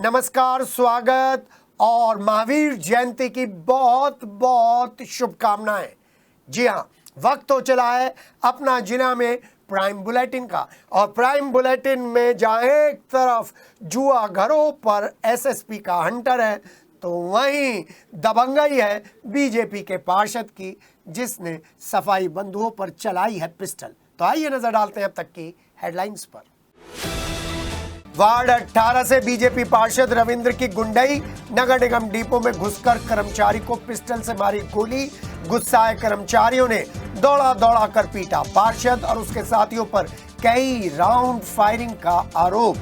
नमस्कार, स्वागत और महावीर जयंती की बहुत बहुत शुभकामनाएं। जी हाँ, वक्त हो चला है अपना जिला में प्राइम बुलेटिन का। और प्राइम बुलेटिन में जहाँ एक तरफ जुआ घरों पर एसएसपी का हंटर है, तो वहीं दबंगई है बीजेपी के पार्षद की, जिसने सफाई बंधुओं पर चलाई है पिस्टल। तो आइए नजर डालते हैं अब तक की हेडलाइंस पर। वार्ड 18 से बीजेपी पार्षद रविंद्र की गुंडई। नगर निगम डिपो में घुसकर कर्मचारी को पिस्टल से मारी गोली। गुस्साए कर्मचारियों ने दौड़ा दौड़ा कर पीटा पार्षद और उसके साथियों पर कई राउंड फायरिंग का आरोप।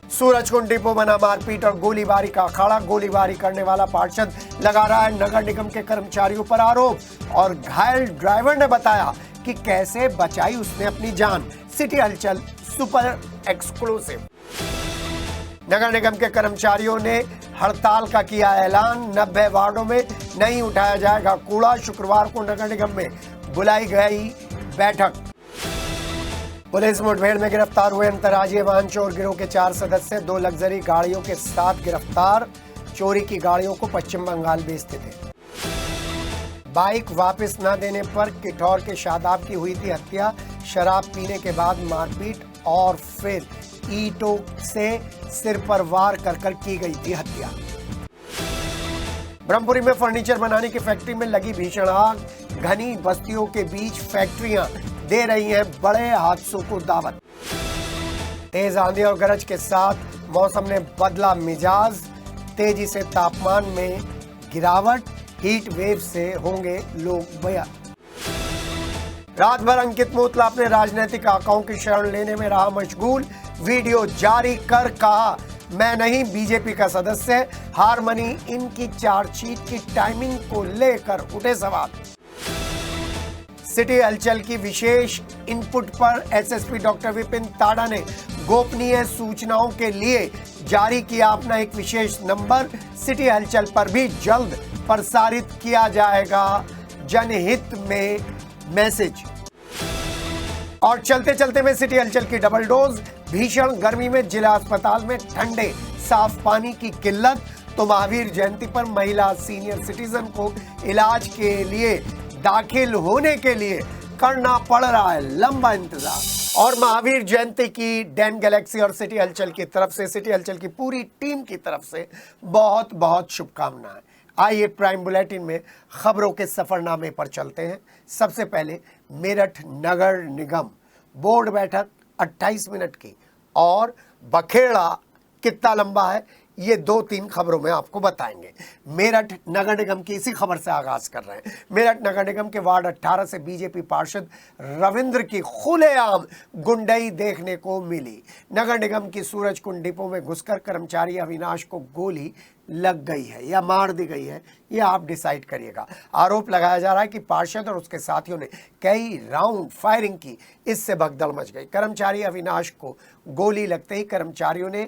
सूरजकुंड डिपो बना मारपीट और गोलीबारी का अखाड़ा। गोलीबारी करने वाला पार्षद लगा रहा है नगर निगम के कर्मचारियों पर आरोप और घायल ड्राइवर ने बताया कि कैसे बचाई उसने अपनी जान। सिटी हलचल सुपर एक्सक्लूसिव। नगर निगम के कर्मचारियों ने हड़ताल का किया ऐलान। 90 वार्डों में नहीं उठाया जाएगा कूड़ा। शुक्रवार को नगर निगम में बुलाई गई बैठक। पुलिस मुठभेड़ में गिरफ्तार हुए अंतर्राज्यीय वाहन चोर गिरोह के 4 सदस्य 2 लग्जरी गाड़ियों के साथ गिरफ्तार। चोरी की गाड़ियों को पश्चिम बंगाल भेजते थे। बाइक वापस न देने पर किठौर के शादाब की हुई थी हत्या। शराब पीने के बाद मारपीट और फिर ईंटों से सिर पर वार कर की गई थी हत्या। ब्रह्मपुरी में फर्नीचर बनाने की फैक्ट्री में लगी भीषण आग। घनी बस्तियों के बीच फैक्ट्रियां दे रही हैं बड़े हादसों को दावत। तेज आंधी और गरज के साथ मौसम ने बदला मिजाज। तेजी से तापमान में गिरावट। हीट वेव से होंगे लोग बेहाल। रात भर अंकित मोतला अपने राजनीतिक आकाओं की शरण लेने में रहा मशगूल। वीडियो जारी कर कहा, मैं नहीं बीजेपी का सदस्य। हार मनी इनकी चार्जशीट की टाइमिंग को लेकर उठे सवाल। सिटी हलचल की विशेष इनपुट पर एसएसपी डॉक्टर विपिन ताड़ा ने गोपनीय सूचनाओं के लिए जारी किया अपना एक विशेष नंबर। सिटी हलचल पर भी जल्द प्रसारित किया जाएगा जनहित में मैसेज। और चलते चलते में सिटी हलचल की डबल डोज। भीषण गर्मी में जिला अस्पताल में ठंडे साफ पानी की किल्लत, तो महावीर जयंती पर महिला सीनियर सिटीजन को इलाज के लिए दाखिल होने के लिए करना पड़ रहा है लंबा इंतजार। और महावीर जयंती की डैन गैलेक्सी और सिटी हलचल की तरफ से, सिटी हलचल की पूरी टीम की तरफ से बहुत बहुत शुभकामनाएं। आइए प्राइम बुलेटिन में खबरों के सफरनामे पर चलते हैं। सबसे पहले मेरठ नगर निगम बोर्ड बैठक 28 मिनट की और बखेड़ा कितना लंबा है, ये 2-3 खबरों में आपको बताएंगे। मेरठ नगर निगम की इसी खबर से आगाज कर रहे हैं। मेरठ नगर निगम के वार्ड 18 से बीजेपी पार्षद रविंद्र की खुलेआम गुंडई देखने को मिली। नगर निगम की सूरजकुंड डिपो में घुसकर कर्मचारी अविनाश को गोली लग गई है या मार दी गई है, ये आप डिसाइड करिएगा। आरोप लगाया जा रहा है कि पार्षद और उसके साथियों ने कई राउंड फायरिंग की, इससे भगदड़ मच गई। कर्मचारी अविनाश को गोली लगते ही कर्मचारियों ने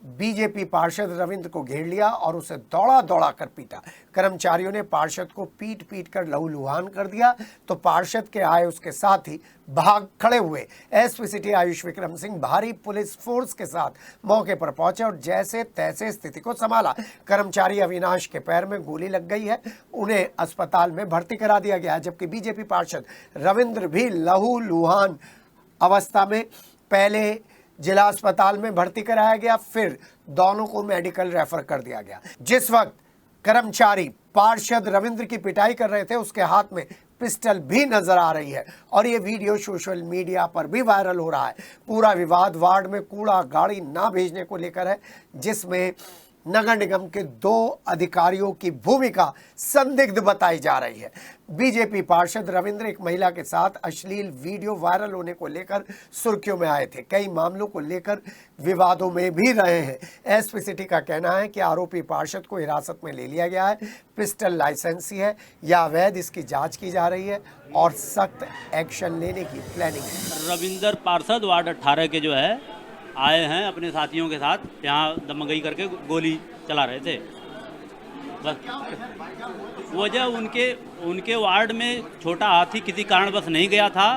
बीजेपी पार्षद रविंद्र को घेर लिया और उसे दौड़ा दौड़ा कर पीटा। कर्मचारियों ने पार्षद को पीट पीट कर लहूलुहान कर दिया, तो पार्षद के आए उसके साथ ही भाग खड़े हुए। एसपी सिटी आयुष विक्रम सिंह भारी पुलिस फोर्स के साथ मौके पर पहुंचे और जैसे तैसे स्थिति को संभाला। कर्मचारी अविनाश के पैर में गोली लग गई है, उन्हें अस्पताल में भर्ती करा दिया गया, जबकि बीजेपी पार्षद रविंद्र भी लहूलुहान अवस्था में पहले जिला अस्पताल में भर्ती कराया गया, फिर दोनों को मेडिकल रेफर कर दिया गया। जिस वक्त कर्मचारी पार्षद रविंद्र की पिटाई कर रहे थे, उसके हाथ में पिस्टल भी नजर आ रही है और ये वीडियो सोशल मीडिया पर भी वायरल हो रहा है। पूरा विवाद वार्ड में कूड़ा गाड़ी ना भेजने को लेकर है, जिसमें नगर निगम के 2 अधिकारियों की भूमिका संदिग्ध बताई जा रही है। बीजेपी पार्षद रविंद्र एक महिला के साथ अश्लील वीडियो वायरल होने को लेकर सुर्खियों में आए थे। कई मामलों को लेकर विवादों में भी रहे हैं। एसपी सिटी का कहना है कि आरोपी पार्षद को हिरासत में ले लिया गया है। पिस्टल लाइसेंसी है या अवैध, इसकी जांच की जा रही है और सख्त एक्शन लेने की प्लानिंग है। रविंद्र पार्षद वार्ड 18 के जो है आए हैं अपने साथियों के साथ, यहाँ दमंगई करके गोली चला रहे थे। बस वजह उनके वार्ड में छोटा हाथी किसी कारणवश नहीं गया था।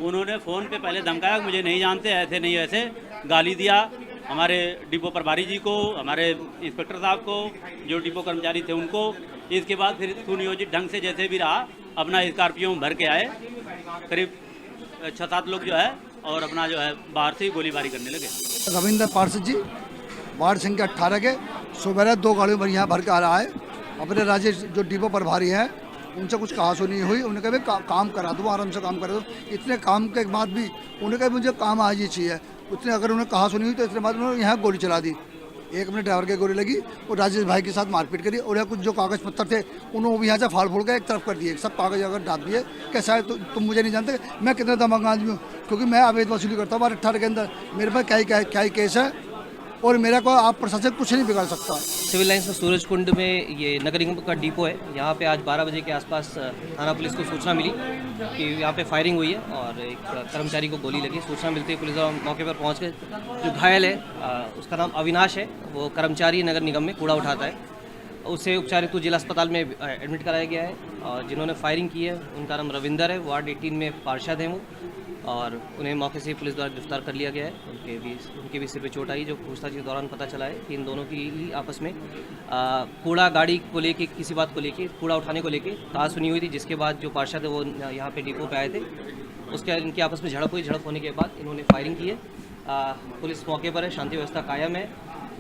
उन्होंने फ़ोन पे पहले धमकाया, मुझे नहीं जानते, ऐसे नहीं ऐसे गाली दिया। हमारे डिपो प्रभारी जी को, हमारे इंस्पेक्टर साहब को, जो डिपो कर्मचारी थे उनको। इसके बाद फिर सुनियोजित ढंग से जैसे भी रहा अपना स्कॉर्पियो भर के आए, करीब 6-7 लोग जो है, और अपना जो है बाहर से ही गोलीबारी करने लगे। रविंद्र पार्षद जी वार्ड संख्या 18 के सुबह 2 गाड़ियों पर यहाँ भर के आ रहा है। अपने राज्य जो डिपो प्रभारी हैं उनसे कुछ कहा सुनी हुई, उन्होंने कहा भाई काम करा दो, आराम से काम करा दो। इतने काम के बाद भी उन्होंने कहा मुझे काम आज ही चाहिए, उतने अगर उन्हें कहा सुनी हुई तो इतने बाद उन्होंने यहाँ गोली चला दी। एक अपने ड्राइवर के गोली लगी और राजेश भाई के साथ मारपीट करी, और कुछ जो कागज पत्तर थे उन्होंने यहाँ से फाड़ फोड़ के एक तरफ कर दिए, सब कागज अगर डाल दिए कि शायद तुम मुझे नहीं जानते मैं कितना दमंग आदमी हूँ, क्योंकि मैं अवैध वसूली करता हूँ 18 के अंदर, मेरे पास क्या ही केस है और मेरा को आप प्रशासन कुछ नहीं बिगाड़ सकता। सिविल लाइन्स में सूरज कुंड में ये नगर निगम का डिपो है। यहाँ पे आज 12 बजे के आसपास थाना पुलिस को सूचना मिली कि यहाँ पे फायरिंग हुई है और एक कर्मचारी को गोली लगी। सूचना मिलते ही पुलिस मौके पर पहुँच गए। जो घायल है उसका नाम अविनाश है, वो कर्मचारी नगर निगम में कूड़ा उठाता है। उसे उपचार हेतु जिला अस्पताल में एडमिट कराया गया है। और जिन्होंने फायरिंग की है उनका नाम रविंदर है, वार्ड 18 में पार्षद हैं वो, और उन्हें मौके से पुलिस द्वारा गिरफ्तार कर लिया गया है। उनके भी सिर पे चोट आई, जो पूछताछ के दौरान पता चला है कि इन दोनों की ही आपस में कूड़ा गाड़ी को लेके, किसी बात को लेके, कूड़ा उठाने को लेके कहा सुनी हुई थी, जिसके बाद जो पार्षद है वो यहाँ पे डिपो पे आए थे। उसके इनकी आपस में झड़प हुई। झड़प होने के बाद इन्होंने फायरिंग की है। पुलिस मौके पर है, शांति व्यवस्था कायम है।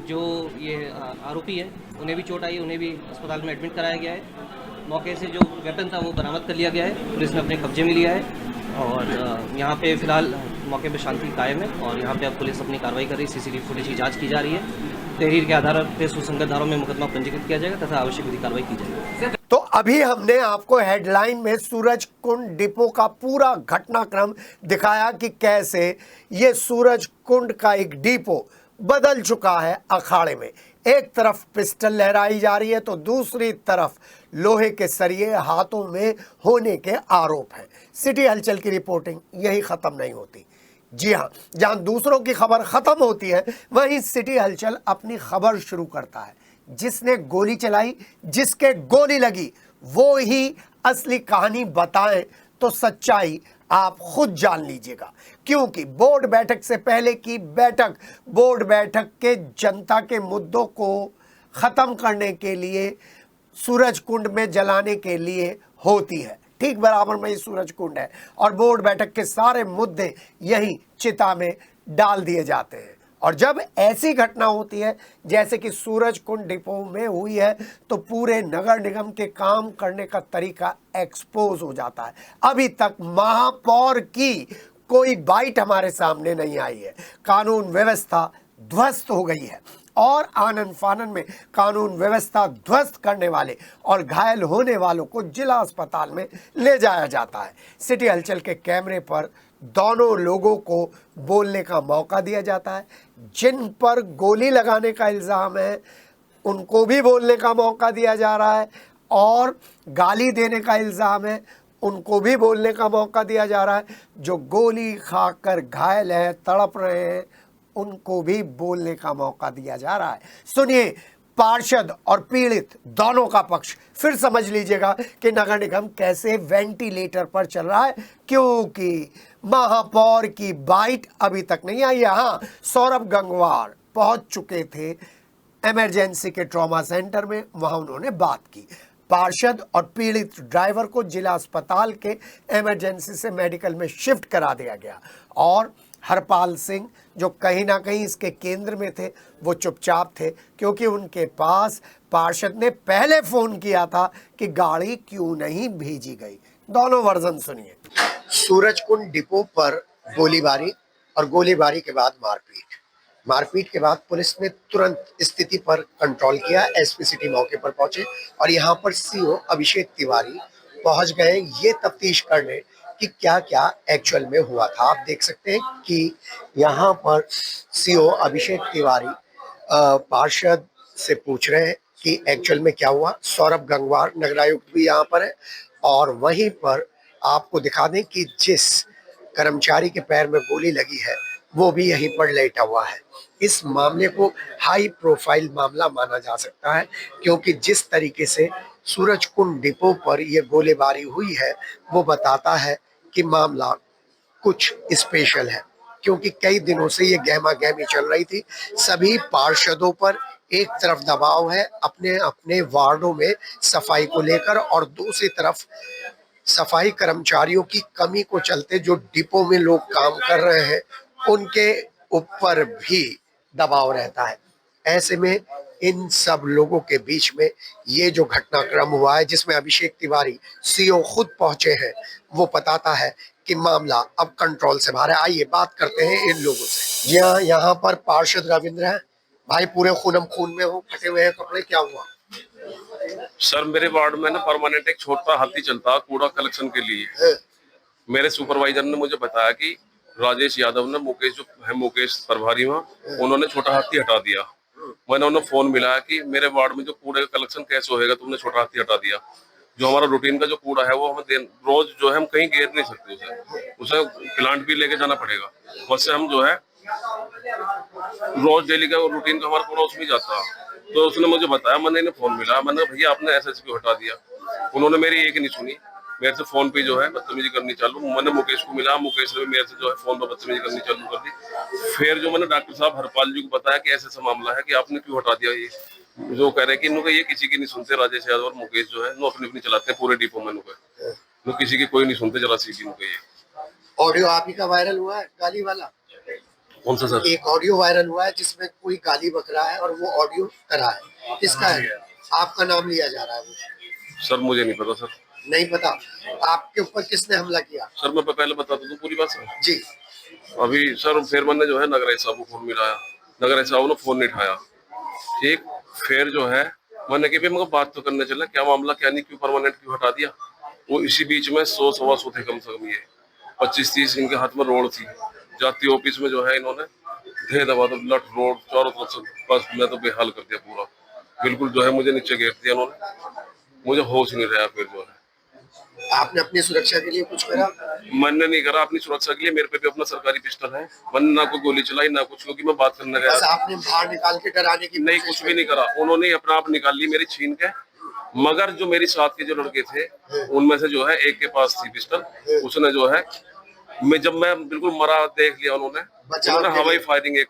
जो ये आरोपी है उन्हें भी चोट आई, उन्हें भी अस्पताल में एडमिट कराया गया है। मौके से जो वेपन था वो बरामद कर लिया गया है, पुलिस ने अपने कब्जे में लिया है। और यहाँ पे फिलहाल मौके पे शांति कायम है और यहाँ पे अब पुलिस अपनी कार्रवाई कर रही है। सीसीटीवी फुटेज की जांच की जा रही है। तहरीर के आधार पर सुसंगत धाराओं में मुकदमा पंजीकृत किया जाएगा तथा आवश्यक विधि कार्रवाई की जाएगी। तो अभी हमने आपको हेडलाइन में सूरज कुंड डिपो का पूरा घटनाक्रम दिखाया कि कैसे ये सूरज कुंड का एक डिपो बदल चुका है अखाड़े में। एक तरफ पिस्टल लहराई जा रही है तो दूसरी तरफ लोहे के सरिये हाथों में होने के आरोप हैं। सिटी हलचल की रिपोर्टिंग यही खत्म नहीं होती। जी हाँ, जहां दूसरों की खबर खत्म होती है वहीं सिटी हलचल अपनी खबर शुरू करता है। जिसने गोली चलाई, जिसके गोली लगी, वो ही असली कहानी बताएं तो सच्चाई आप खुद जान लीजिएगा। क्योंकि बोर्ड बैठक से पहले की बैठक बोर्ड बैठक के जनता के मुद्दों को खत्म करने के लिए, सूरज कुंड में जलाने के लिए होती है। ठीक बराबर में ये सूरज कुंड है और बोर्ड बैठक के सारे मुद्दे यही चिता में डाल दिए जाते हैं। और जब ऐसी घटना होती है जैसे कि सूरज कुंड डिपो में हुई है तो पूरे नगर निगम के काम करने का तरीका एक्सपोज हो जाता है। अभी तक महापौर की कोई बाइट हमारे सामने नहीं आई है। कानून व्यवस्था ध्वस्त हो गई है और आनन फानन में कानून व्यवस्था ध्वस्त करने वाले और घायल होने वालों को जिला अस्पताल में ले जाया जाता है। सिटी हलचल के कैमरे पर दोनों लोगों को बोलने का मौका दिया जाता है। जिन पर गोली लगाने का इल्ज़ाम है उनको भी बोलने का मौका दिया जा रहा है और गाली देने का इल्ज़ाम है उनको भी बोलने का मौका दिया जा रहा है। जो गोली खाकर घायल हैं, तड़प रहे हैं, उनको भी बोलने का मौका दिया जा रहा है। सुनिए पार्षद और पीड़ित दोनों का पक्ष, फिर समझ लीजिएगा कि नगर निगम कैसे वेंटिलेटर पर चल रहा है, क्योंकि महापौर की बाइट अभी तक नहीं आई है। हाँ, सौरभ गंगवार पहुंच चुके थे इमरजेंसी के ट्रॉमा सेंटर में, वहां उन्होंने बात की। पार्षद और पीड़ित ड्राइवर को जिला अस्पताल के इमरजेंसी से मेडिकल में शिफ्ट करा दिया गया और हरपाल सिंह जो कहीं ना कहीं इसके केंद्र में थे वो चुपचाप थे, क्योंकि उनके पास पार्षद ने पहले फोन किया था कि गाड़ी क्यों नहीं भेजी गई। दोनों वर्जन सुनिए। सूरज कुंड डिपो पर गोलीबारी और गोलीबारी के बाद मारपीट के बाद पुलिस ने तुरंत स्थिति पर कंट्रोल किया। एसपी सिटी मौके पर पहुंचे और यहां पर सीओ अभिषेक तिवारी पहुंच गए ये तफ्तीश करने कि क्या क्या एक्चुअल में हुआ था। आप देख सकते हैं कि यहाँ पर सीओ अभिषेक तिवारी पार्षद से पूछ रहे हैं कि एक्चुअल में क्या हुआ। सौरभ गंगवार नगरायुक्त भी यहाँ पर है और वहीं पर आपको दिखा दें कि जिस कर्मचारी के पैर में गोली लगी है वो भी यहीं पर लेटा हुआ है। इस मामले को हाई प्रोफाइल मामला माना जा सकता है, क्योंकि जिस तरीके से सूरज कुंड डिपो पर यह गोलीबारी हुई है वो बताता है कि मामला कुछ स्पेशल है। क्योंकि कई दिनों से ये गहमा गहमी चल रही थी। सभी पार्षदों पर एक तरफ दबाव है अपने अपने वार्डों में सफाई को लेकर, और दूसरी तरफ सफाई कर्मचारियों की कमी को चलते जो डिपो में लोग काम कर रहे हैं उनके ऊपर भी दबाव रहता है। ऐसे में इन सब लोगों के बीच में ये जो घटनाक्रम हुआ है, जिसमें अभिषेक तिवारी सीओ खुद पहुंचे हैं, वो बताता है कि मामला अब कंट्रोल से बाहर है। आइए बात करते हैं इन लोगों से। जी हाँ, यहाँ पर पार्षद रविंद्र है। भाई पूरे खूनम खून में हो, फटे हुए हैं कपड़े, क्या हुआ? सर मेरे वार्ड में ना परमानेंट एक छोटा हाथी चलता है कूड़ा कलेक्शन के लिए। मेरे सुपरवाइजर ने मुझे बताया कि राजेश यादव ने मुकेश जो है मुकेश प्रभारी वहाँ उन्होंने छोटा हाथी हटा दिया। मैंने उन्हें फोन मिलाया कि मेरे वार्ड में जो कूड़े का कलेक्शन कैसे होएगा, तुमने छोटा हाथी हटा दिया। जो हमारा रूटीन का जो कूड़ा है वो हमें रोज जो है हम कहीं घेर नहीं सकते, उसे प्लांट भी लेके जाना पड़ेगा। उससे हम जो है रोज डेली का रूटीन का हमारा कूड़ा उसमें जाता है। तो उसने मुझे बताया, मैंने इन्हें फोन मिला, मैंने कहा भैया आपने एसएसपी हटा दिया। उन्होंने मेरी एक नहीं सुनी, मेरे से फोन पे जो है बदतमीजी करनी चालू। मैंने मुकेश को मिला, मुकेश ने भी मेरे से जो है फोन पर बदतमीजी करनी चालू कर दी। फिर जो मैंने डॉक्टर साहब हरपाल जी को बताया कि ऐसा ऐसा मामला है कि आपने क्यों हटा दिया, ये जो कह रहे हैं कि इनको ये किसी की नहीं सुनते, राजेश यादव और मुकेश जो है नो अपनी अपनी चलाते हैं पूरे डिपो में, नो किसी की कोई नहीं सुनते, जरा सी की ये ऑडियो आप ही का वायरल हुआ है, गाली वाला? कौन सा सर? एक ऑडियो वायरल हुआ है जिसमें कोई गाली बक रहा है और वो ऑडियो करा है, किसका है? आपका नाम लिया जा रहा है वो। सर मुझे नहीं पता सर। नहीं पता? आपके ऊपर किसने हमला किया? सर मैं पहले बताता दूं पूरी बात सर। जी। अभी सर फिर मैंने जो है नगराज साहब को फोन मिलाया, नगराज साहब ने फोन नहीं उठाया। ठीक, फिर जो है मैंने कि मेरे बात तो करने चला, क्या मामला क्या नहीं, क्यों परमानेंट क्यों हटा दिया। वो इसी बीच में 100-125 थे कम से कम, ये 25-30 इनके हाथ में रोड थी। जाती ऑफिस में जो है इन्होंने ढे दबा दो लट रोड चारों तरफ से, बस मैं तो बेहाल कर दिया पूरा, बिल्कुल जो है मुझे नीचे गिर दिया उन्होंने, मुझे होश नहीं रहा। फिर जो है आपने अपनी सुरक्षा के लिए कुछ करा? मैंने नहीं करा अपनी सुरक्षा के लिए, मेरे पे भी अपना सरकारी पिस्टल है, मैंने ना कोई गोली चलाई ना कुछ, क्योंकि मैं बात करने गया। बस आपने बाहर निकाल के डराने की नहीं, कुछ भी नहीं करा, उन्होंने अपना आप निकाल ली मेरी छीन के। मगर जो मेरी साथ के जो लड़के थे उनमें से जो है एक के पास थी पिस्टल, उसने जो है जब मैं बिल्कुल मरा देख लिया उन्होंने हवाई फायरिंग एक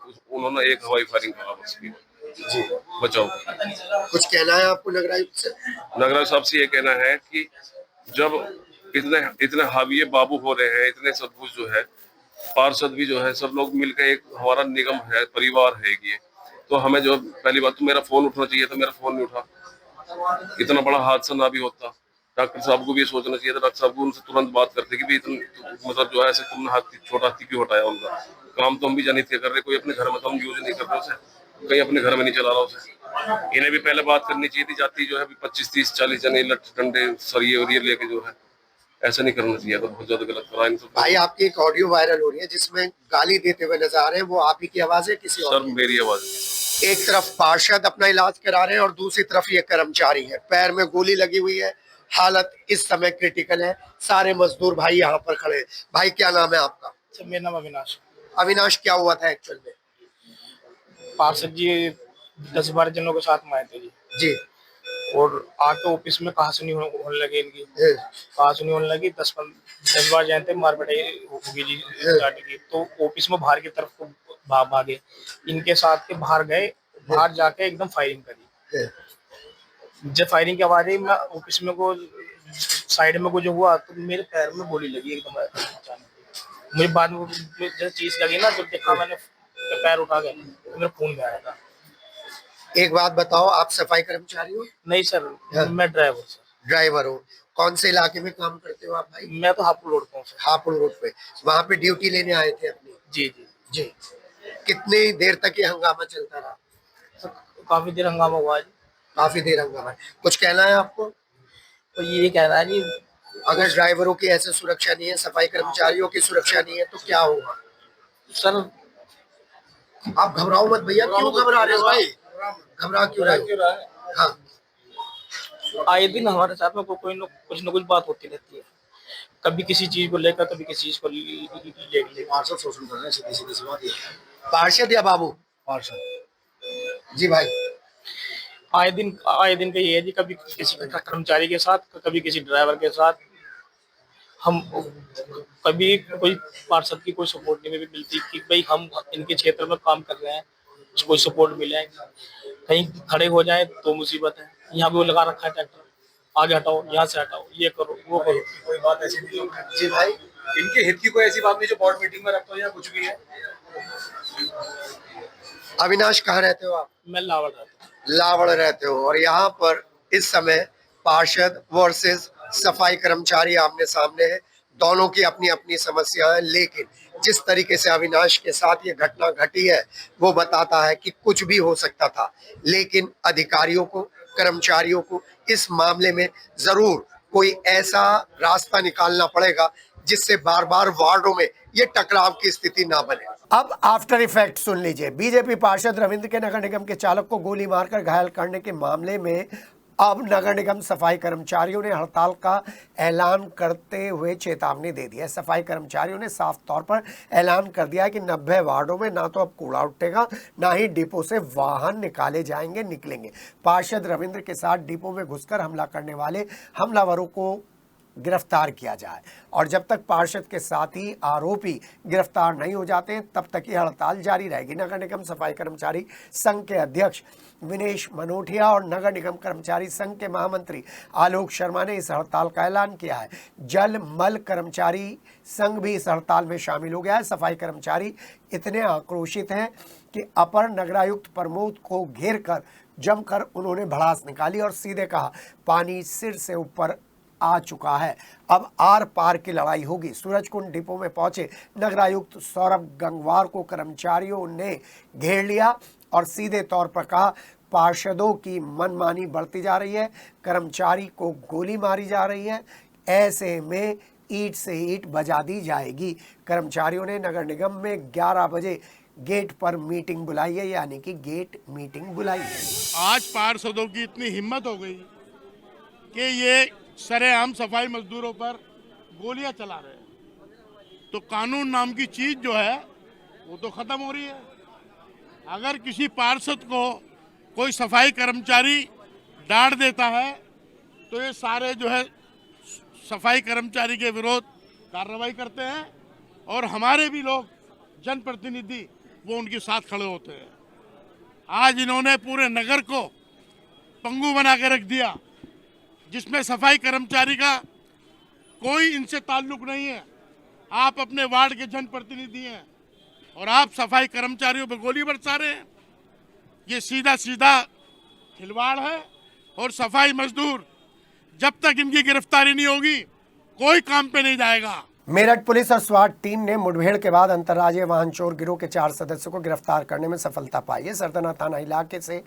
हवाई फायरिंग करा बस जी बचाओ। कुछ कहना है आपको नगराज से? नगराज साहब से ये कहना है कि जब इतने हावी बाबू हो रहे हैं, इतने सब कुछ जो है पार्षद भी जो है सब लोग मिलकर एक हमारा निगम है, परिवार है ये, तो हमें जो पहली बात तो मेरा फोन उठना चाहिए था, मेरा फोन नहीं उठा, इतना बड़ा हादसा ना भी होता। डॉक्टर साहब को भी ये सोचना चाहिए था, डॉक्टर साहब को उनसे तुरंत बात करते कि मतलब जो है ऐसे तुमने हाथी छोटा हाथी क्यों हटाया। उनका काम तो हम भी जानित कर रहे, कोई अपने घर में तो हम यूज नहीं कर रहे उसे, कहीं अपने घर में नहीं चला रहा उसे। इन्हें भी पहले बात करनी चाहिए थी, जाती जो है 25-30-40 जने लठ डंडे सरिये और ये लेके जो है ऐसा नहीं करना चाहिए, तो बहुत ज्यादा गलत करा इन सब। भाई आपकी एक ऑडियो वायरल हो रही है जिसमें गाली देते हुए नजर आ रहे हैं, वो आप ही की आवाज है किसी और? सर मेरी आवाज। एक तरफ पार्षद अपना इलाज करा रहे हैं और दूसरी तरफ ये कर्मचारी है, पैर में गोली लगी हुई है, हालत इस समय क्रिटिकल है। सारे मजदूर भाई यहाँ पर खड़े हैं। भाई क्या नाम है आपका? सर मेरा नाम अविनाश। अविनाश, क्या हुआ था एक्चुअल में? पार्षद जी 10-12 जनों के साथ में आए थे जी, और आके ऑफिस में कहासुनी होने लगे इनकी, कहासुनी होने लगी। 10-12 जन थे, मारपीटाई होगी जी स्टार्ट की। तो ऑफिस में बाहर की तरफ को भागे, इनके साथ के बाहर गए, बाहर जाके एकदम फायरिंग करी। जब फायरिंग की आवाज आई, मैं ऑफिस में को साइड में को जो हुआ तो मेरे पैर में गोली लगी एकदम अचानक। मुझे बाद में जब चीज लगी ना, जब देखा मैंने पैर उठा के तो मेरा खून में आया था। एक बात बताओ, आप सफाई कर्मचारी हो? नहीं सर, मैं ड्राइवर सर। ड्राइवर हो? कौन से इलाके में काम करते हो आप भाई? मैं तो हापुड़ रोड पे हूँ सर। हापुड़ रोड पे, वहाँ पे ड्यूटी लेने आए थे अपनी? जी जी जी। कितनी देर तक ये हंगामा चलता रहा? सर काफी देर हंगामा हुआ जी। काफी देर हंगामा। कुछ कहना है आपको? तो ये कहना है जी, अगर ड्राइवरों की ऐसे सुरक्षा नहीं है, सफाई कर्मचारियों की सुरक्षा नहीं है, तो क्या होगा? सर आप घबराओ मत भैया, क्यों घबरा रहे हो भाई? घबरा क्यों रहे हो? हाँ, आए दिन हमारे साथ में कुछ न कुछ बात होती रहती है, कभी किसी चीज को लेकर, कभी किसी चीज को लेकर। पार्षद शोषण कर रहे हैं, सीधी सी बात है। पार्षद या बाबू? पार्षद। जी भाई। आए दिन का ये है जी, कभी किसी कर्मचारी के साथ, कभी किसी ड्राइवर के साथ, हम कभी कोई पार्षद की कोई सपोर्ट नहीं मिलती कि भाई हम इनके क्षेत्र में काम कर रहे हैं, कोई सपोर्ट मिले, कहीं खड़े हो जाए तो मुसीबत है। यहाँ पे वो लगा रखा है ट्रैक्टर, आगे हटाओ, यहाँ से हटाओ, ये करो, वो करो। कोई बात ऐसी नहीं है जी भाई, इनके हित की कोई ऐसी बात नहीं जो बोर्ड मीटिंग में रखते हो या कुछ भी है। अविनाश, कहाँ रहते हो आप? मैं लावड़ रहता हूँ। लावड़ रहते हो, और यहाँ पर इस समय पार्षद वर्सेस सफाई कर्मचारी आमने सामने है। दोनों की अपनी अपनी समस्या है, लेकिन जिस तरीके से अविनाश के साथ ये घटना घटी है वो बताता है कि कुछ भी हो सकता था, लेकिन अधिकारियों को, कर्मचारियों को इस मामले में जरूर कोई ऐसा रास्ता निकालना पड़ेगा जिससे बार बार वार्डों में ये टकराव की स्थिति ना बने। अब आफ्टर इफेक्ट सुन लीजिए। बीजेपी पार्षद रविंद्र के नगर निगम के चालक को गोली मारकर घायल करने के मामले में अब नगर निगम सफाई कर्मचारियों ने हड़ताल का ऐलान करते हुए चेतावनी दे दी है। सफाई कर्मचारियों ने साफ तौर पर ऐलान कर दिया है कि 90 वार्डों में ना तो अब कूड़ा उठेगा, ना ही डिपो से वाहन निकलेंगे। पार्षद रविंद्र के साथ डिपो में घुसकर हमला करने वाले हमलावरों को गिरफ्तार किया जाए, और जब तक पार्षद के साथी आरोपी गिरफ्तार नहीं हो जाते हैं तब तक ये हड़ताल जारी रहेगी। नगर निगम सफाई कर्मचारी संघ के अध्यक्ष विनेश मनोटिया और नगर निगम कर्मचारी संघ के महामंत्री आलोक शर्मा ने इस हड़ताल का ऐलान किया है। जल मल कर्मचारी संघ भी इस हड़ताल में शामिल हो गया है। सफाई कर्मचारी इतने आक्रोशित हैं कि अपर नगरायुक्त प्रमोद को घेर कर जमकर उन्होंने भड़ास निकाली और सीधे कहा, पानी सिर से ऊपर आ चुका है, अब आर पार की लड़ाई होगी। सूरजकुंड डिपो में पहुंचे नगरायुक्त सौरभ गंगवार को कर्मचारियों ने घेर लिया और सीधे तौर पर कहा, पार्षदों की मनमानी बढ़ती जा रही है, कर्मचारी को गोली मारी जा रही है, ऐसे में ईंट से ईंट बजा दी जाएगी। कर्मचारियों ने नगर निगम में 11 बजे गेट पर मीटिंग बुलाई है, यानी कि गेट मीटिंग बुलाई है। आज पार्षदों की इतनी हिम्मत हो गई कि ये सरेआम सफाई मजदूरों पर गोलियां चला रहे हैं, तो कानून नाम की चीज जो है वो तो खत्म हो रही है। अगर किसी पार्षद को कोई सफाई कर्मचारी डांट देता है तो ये सारे जो है सफाई कर्मचारी के विरोध कार्रवाई करते हैं, और हमारे भी लोग जनप्रतिनिधि वो उनके साथ खड़े होते हैं। आज इन्होंने पूरे नगर को पंगु बना के रख दिया, जिसमें सफाई कर्मचारी का कोई इनसे ताल्लुक नहीं है। आप अपने वार्ड के जनप्रतिनिधि हैं और आप सफाई कर्मचारियों पर गोली बरसा रहे हैं। ये सीधा सीधा खिलवाड़ है, और सफाई मजदूर जब तक इनकी गिरफ्तारी नहीं होगी कोई काम पे नहीं जाएगा। मेरठ पुलिस और स्वाट टीम ने मुठभेड़ के बाद अंतर्राज्यीय वाहन चोर गिरोह के 4 सदस्यों को गिरफ्तार करने में सफलता पाई है। सरदना थाना इलाके से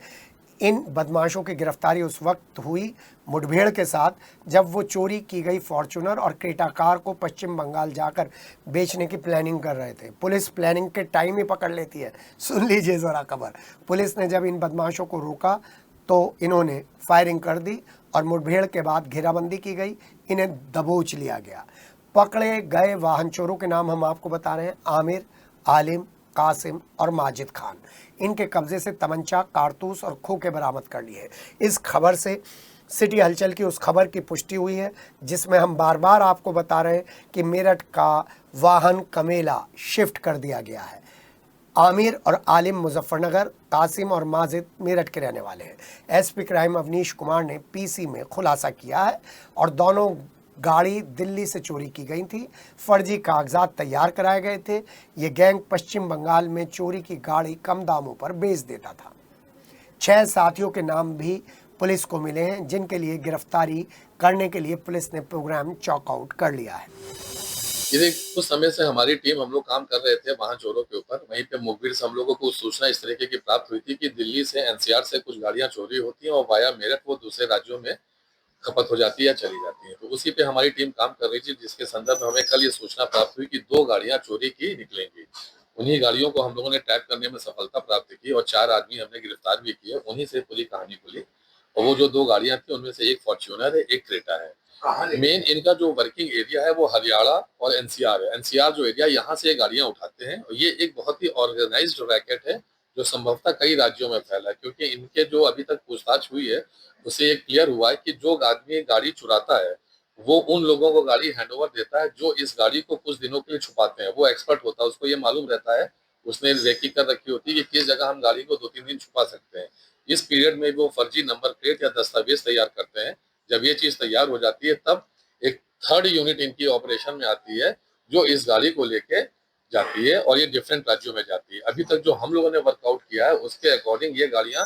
इन बदमाशों की गिरफ्तारी उस वक्त हुई मुठभेड़ के साथ जब वो चोरी की गई फॉर्च्यूनर और क्रेटा कार को पश्चिम बंगाल जाकर बेचने की प्लानिंग कर रहे थे। पुलिस प्लानिंग के टाइम ही पकड़ लेती है। सुन लीजिए जरा खबर। पुलिस ने जब इन बदमाशों को रोका तो इन्होंने फायरिंग कर दी और मुठभेड़ के बाद घेराबंदी की गई, इन्हें दबोच लिया गया। पकड़े गए वाहन चोरों के नाम हम आपको बता रहे हैं, आमिर, आलिम, कासिम और माजिद खान। इनके कब्जे से तमंचा, कारतूस और खोखे बरामद कर लिए। इस खबर से सिटी हलचल की उस खबर की पुष्टि हुई है जिसमें हम बार बार आपको बता रहे हैं कि मेरठ का वाहन कमेला शिफ्ट कर दिया गया है। आमिर और आलिम मुजफ्फरनगर, कासिम और माजिद मेरठ के रहने वाले हैं। एसपी क्राइम अवनीश कुमार ने पीसी में खुलासा किया है और दोनों गाड़ी दिल्ली से चोरी की गई थी, फर्जी कागजात तैयार कराए गए थे। ये गैंग पश्चिम बंगाल में चोरी की गाड़ी कम दामों पर बेच देता था। 6 साथियों के नाम भी पुलिस को मिले हैं जिनके लिए गिरफ्तारी करने के लिए पुलिस ने प्रोग्राम चॉकआउट कर लिया है। ये कुछ समय से हमारी टीम हम लोग काम कर रहे थे वाहन चोरों के ऊपर। वहीं पे मुखबिर से हम लोगों को सूचना इस तरीके की प्राप्त हुई थी कि दिल्ली से एनसीआर से कुछ गाड़ियां चोरी होती हैं और वाया मेरठ वो दूसरे राज्यों में खपत हो जाती है या चली जाती है। तो उसी पे हमारी टीम काम कर रही थी, जिसके संदर्भ में हमें कल ये सूचना प्राप्त हुई कि 2 गाड़ियां चोरी की निकलेंगी। उन्हीं गाड़ियों को हम लोगों ने ट्रैप करने में सफलता प्राप्त की और 4 आदमी हमने गिरफ्तार भी किए। उन्हीं से पूरी कहानी खुली। और वो जो 2 गाड़ियां थी उनमें से एक फॉर्च्यूनर है, एक क्रेटा है। मेन इनका जो वर्किंग एरिया है वो हरियाणा और एनसीआर है। एनसीआर जो एरिया, यहाँ से ये गाड़ियां उठाते हैं और ये एक बहुत ही ऑर्गेनाइज्ड रैकेट है जो संभवतः कई राज्यों में फैला है, क्योंकि इनके जो अभी तक पूछताछ हुई है उससे ये क्लियर हुआ है कि जो आदमी गाड़ी चुराता है वो उन लोगों को गाड़ी हैंडओवर देता है जो इस गाड़ी को कुछ दिनों के लिए छुपाते हैं। वो एक्सपर्ट होता है, उसको ये मालूम रहता है, उसने रेकी कर रखी होती है कि किस जगह हम गाड़ी को 2-3 दिन छुपा सकते हैं। इस पीरियड में वो फर्जी नंबर प्लेट या दस्तावेज तैयार करते हैं। जब ये चीज तैयार हो जाती है तब एक थर्ड यूनिट इनकी ऑपरेशन में आती है जो इस गाड़ी को लेके जाती है और ये डिफरेंट राज्यों में जाती है। अभी तक जो हम लोगों ने वर्कआउट किया है उसके अकॉर्डिंग ये गाड़ियां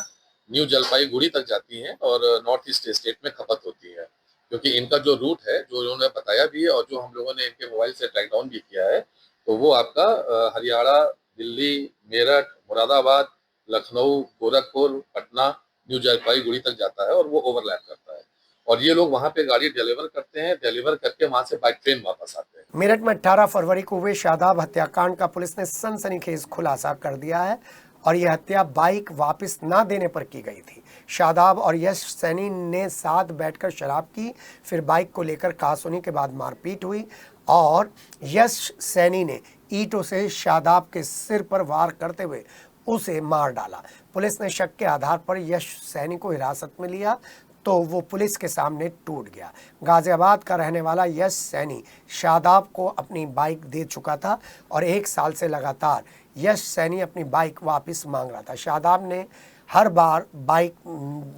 न्यू जलपाईगुड़ी तक जाती हैं और नॉर्थ ईस्ट स्टेट में खपत होती है, क्योंकि इनका जो रूट है जो उन्होंने बताया भी है और जो हम लोगों ने इनके मोबाइल से ट्रैक डाउन भी किया है, तो वो आपका हरियाणा, दिल्ली, मेरठ, मुरादाबाद, लखनऊ, गोरखपुर, पटना, न्यू जलपाईगुड़ी तक जाता है और वो ओवरलैप करता है। और ये लोग वहां पे गाड़ी डिलीवर करते हैं, डिलीवर करके वहां से बाय ट्रेन वापस आते हैं। मेरठ में 18 फरवरी को हुए शादाब हत्याकांड का पुलिस ने सनसनीखेज खुलासा कर दिया है और यह हत्या बाइक वापस ना देने पर की गई थी। शादाब और यश सैनी ने साथ बैठकर शराब की, फिर बाइक को लेकर कहासुनी के बाद मारपीट हुई और यश सैनी ने ईंटों से शादाब के सिर पर वार करते हुए उसे मार डाला। पुलिस ने शक के आधार पर यश सैनी को हिरासत में लिया तो वो पुलिस के सामने टूट गया। गाजियाबाद का रहने वाला यश सैनी शादाब को अपनी बाइक दे चुका था और 1 साल से लगातार यश सैनी अपनी बाइक वापस मांग रहा था। शादाब ने हर बार बाइक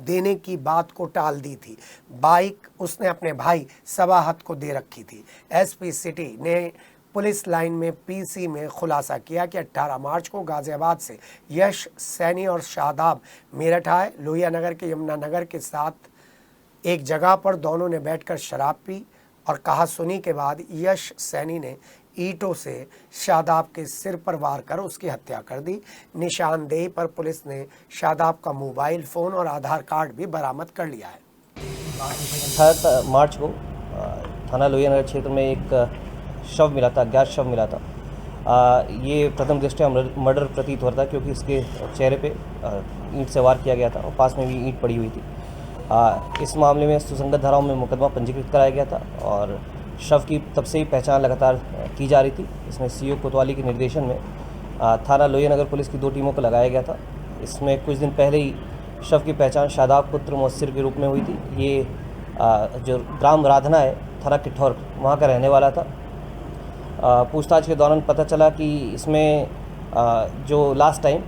देने की बात को टाल दी थी। बाइक उसने अपने भाई सबाहत को दे रखी थी। एसपी सिटी ने पुलिस लाइन में पीसी में खुलासा किया कि 18 मार्च को गाजियाबाद से यश सैनी और शादाब मेरठ आए। लोहिया नगर के यमुना नगर के साथ एक जगह पर दोनों ने बैठकर शराब पी और कहासुनी के बाद यश सैनी ने ईंटों से शादाब के सिर पर वार कर उसकी हत्या कर दी। निशानदेही पर पुलिस ने शादाब का मोबाइल फ़ोन और आधार कार्ड भी बरामद कर लिया है। 18 मार्च को थाना लोहिया नगर क्षेत्र में एक शव मिला था, अज्ञात शव मिला था। ये प्रथम दृष्टया मर्डर प्रतीत हो रहा था क्योंकि इसके चेहरे पे ईंट से वार किया गया था और पास में भी ईंट पड़ी हुई थी। इस मामले में सुसंगत धाराओं में मुकदमा पंजीकृत कराया गया था और शव की तब से ही पहचान लगातार की जा रही थी। इसमें सीओ कोतवाली के निर्देशन में थाना लोहिया नगर पुलिस की 2 टीमों को लगाया गया था। इसमें कुछ दिन पहले ही शव की पहचान शादाब पुत्र मुअस्सिर के रूप में हुई थी। ये जो ग्राम राधना है थाना किठौर, वहाँ का रहने वाला था। पूछताछ के दौरान पता चला कि इसमें जो लास्ट टाइम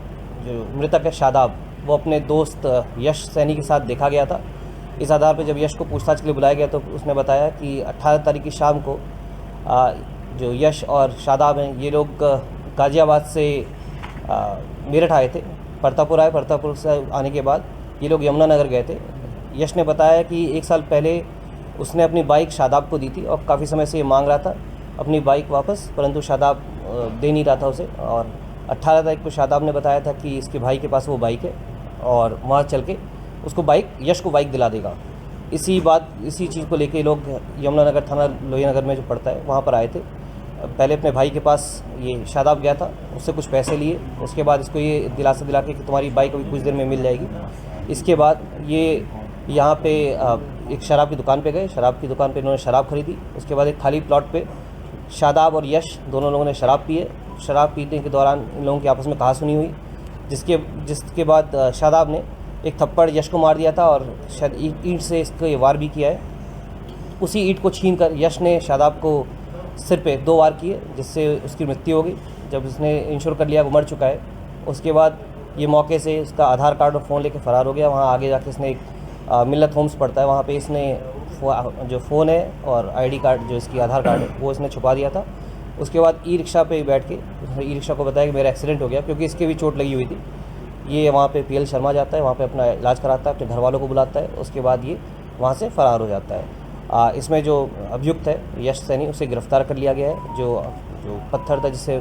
जो मृतक है शादाब, वो अपने दोस्त यश सैनी के साथ देखा गया था। इस आधार पर जब यश को पूछताछ के लिए बुलाया गया तो उसने बताया कि 18 तारीख की शाम को जो यश और शादाब हैं ये लोग गाजियाबाद से मेरठ आए थे, परतापुर आए। परतापुर से आने के बाद ये लोग यमुना नगर गए थे। यश ने बताया कि 1 साल पहले उसने अपनी बाइक शादाब को दी थी और काफ़ी समय से ये मांग रहा था अपनी बाइक वापस, परंतु शादाब दे नहीं रहा था उसे। और 18 तारीख को शादाब ने बताया था कि इसके भाई के पास वो बाइक है और वहाँ चल के उसको यश को बाइक दिला देगा। इसी चीज़ को लेके लोग यमुना नगर थाना लोहिया नगर में जो पड़ता है वहाँ पर आए थे। पहले अपने भाई के पास ये शादाब गया था, उससे कुछ पैसे लिए, उसके बाद इसको ये दिलासा दिला के कि तुम्हारी बाइक अभी कुछ देर में मिल जाएगी। इसके बाद ये यहाँ पे एक शराब की दुकान पे गए। शराब की दुकान पे इन्होंने शराब खरीदी। उसके बाद एक खाली प्लॉट पे शादाब और यश दोनों लोगों ने शराब पिए। शराब पीने के दौरान इन लोगों की आपस में कहासुनी हुई, जिसके बाद शादाब ने एक थप्पड़ यश को मार दिया था और शायद ईंट से इसको ये वार भी किया है। उसी ईंट को छीनकर यश ने शादाब को सिर पे 2 वार किए, जिससे उसकी मृत्यु हो गई। जब उसने इंश्योर कर लिया वो मर चुका है, उसके बाद ये मौके से उसका आधार कार्ड और फ़ोन लेके फ़रार हो गया। वहाँ आगे जाके इसने एक मिल्लत होम्स पड़ता है, वहाँ पे इसने जो फ़ोन है और आईडी कार्ड जो इसकी आधार कार्ड है वो इसने छुपा दिया था। उसके बाद ई रिक्शा पे बैठ के उसने ई रिक्शा को बताया कि मेरा एक्सीडेंट हो गया, क्योंकि इसके भी चोट लगी हुई थी। ये वहाँ पे PL शर्मा जाता है, वहाँ पे अपना इलाज कराता है, अपने घर वालों को बुलाता है, उसके बाद ये वहाँ से फ़रार हो जाता है। इसमें जो अभियुक्त है यश सैनी, उसे गिरफ़्तार कर लिया गया है। जो पत्थर था जिससे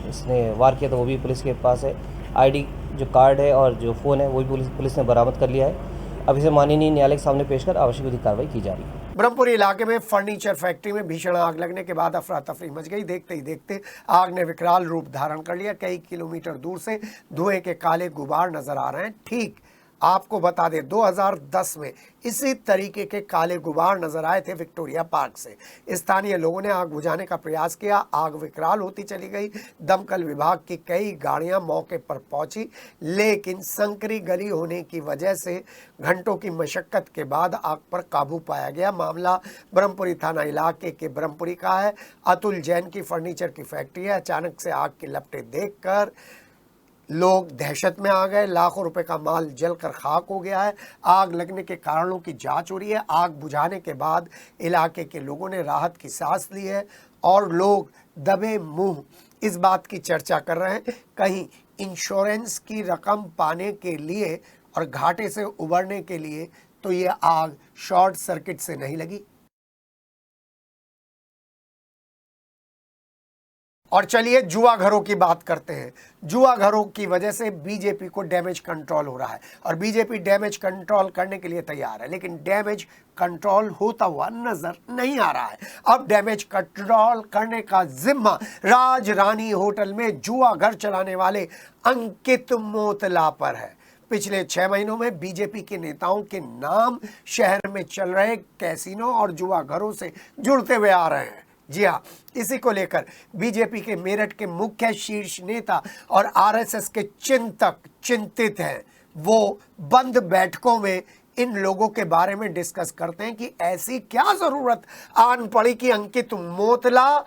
इसने वार किया था वो भी पुलिस के पास है। आईडी जो कार्ड है और जो फ़ोन है वो भी पुलिस ने बरामद कर लिया है। अब इसे माननीय न्यायालय के सामने पेश कर आवश्यक विधिक कार्रवाई की जा रही है। ब्रह्मपुरी इलाके में फर्नीचर फैक्ट्री में भीषण आग लगने के बाद अफरा तफरी मच गई। देखते ही देखते आग ने विकराल रूप धारण कर लिया। कई किलोमीटर दूर से धुएं के काले गुबार नजर आ रहे हैं। ठीक आपको बता दें 2010 में इसी तरीके के काले गुबार नजर आए थे विक्टोरिया पार्क से। स्थानीय लोगों ने आग बुझाने का प्रयास किया, आग विकराल होती चली गई। दमकल विभाग की कई गाड़ियां मौके पर पहुंची, लेकिन संकरी गली होने की वजह से घंटों की मशक्कत के बाद आग पर काबू पाया गया। मामला ब्रह्मपुरी थाना इलाके के ब्रह्मपुरी का है। अतुल जैन की फर्नीचर की फैक्ट्री है। अचानक से आग की लपटें देखकर लोग दहशत में आ गए। लाखों रुपए का माल जलकर खाक हो गया है। आग लगने के कारणों की जांच हो रही है। आग बुझाने के बाद इलाके के लोगों ने राहत की सांस ली है और लोग दबे मुंह इस बात की चर्चा कर रहे हैं कहीं इंश्योरेंस की रकम पाने के लिए और घाटे से उबरने के लिए तो ये आग शॉर्ट सर्किट से नहीं लगी। और चलिए जुआ घरों की बात करते हैं। जुआ घरों की वजह से बीजेपी को डैमेज कंट्रोल हो रहा है और बीजेपी डैमेज कंट्रोल करने के लिए तैयार है, लेकिन डैमेज कंट्रोल होता हुआ नजर नहीं आ रहा है। अब डैमेज कंट्रोल करने का जिम्मा राज रानी होटल में जुआ घर चलाने वाले अंकित मोतला पर है। पिछले 6 महीनों में बीजेपी के नेताओं के नाम शहर में चल रहे कैसीनो और जुआ घरों से जुड़ते हुए आ रहे हैं। जी हाँ, इसी को लेकर बीजेपी के मेरठ के मुख्य शीर्ष नेता और आरएसएस के चिंतक चिंतित हैं। वो बंद बैठकों में इन लोगों के बारे में डिस्कस करते हैं कि ऐसी क्या जरूरत आन पड़ी कि अंकित मोतला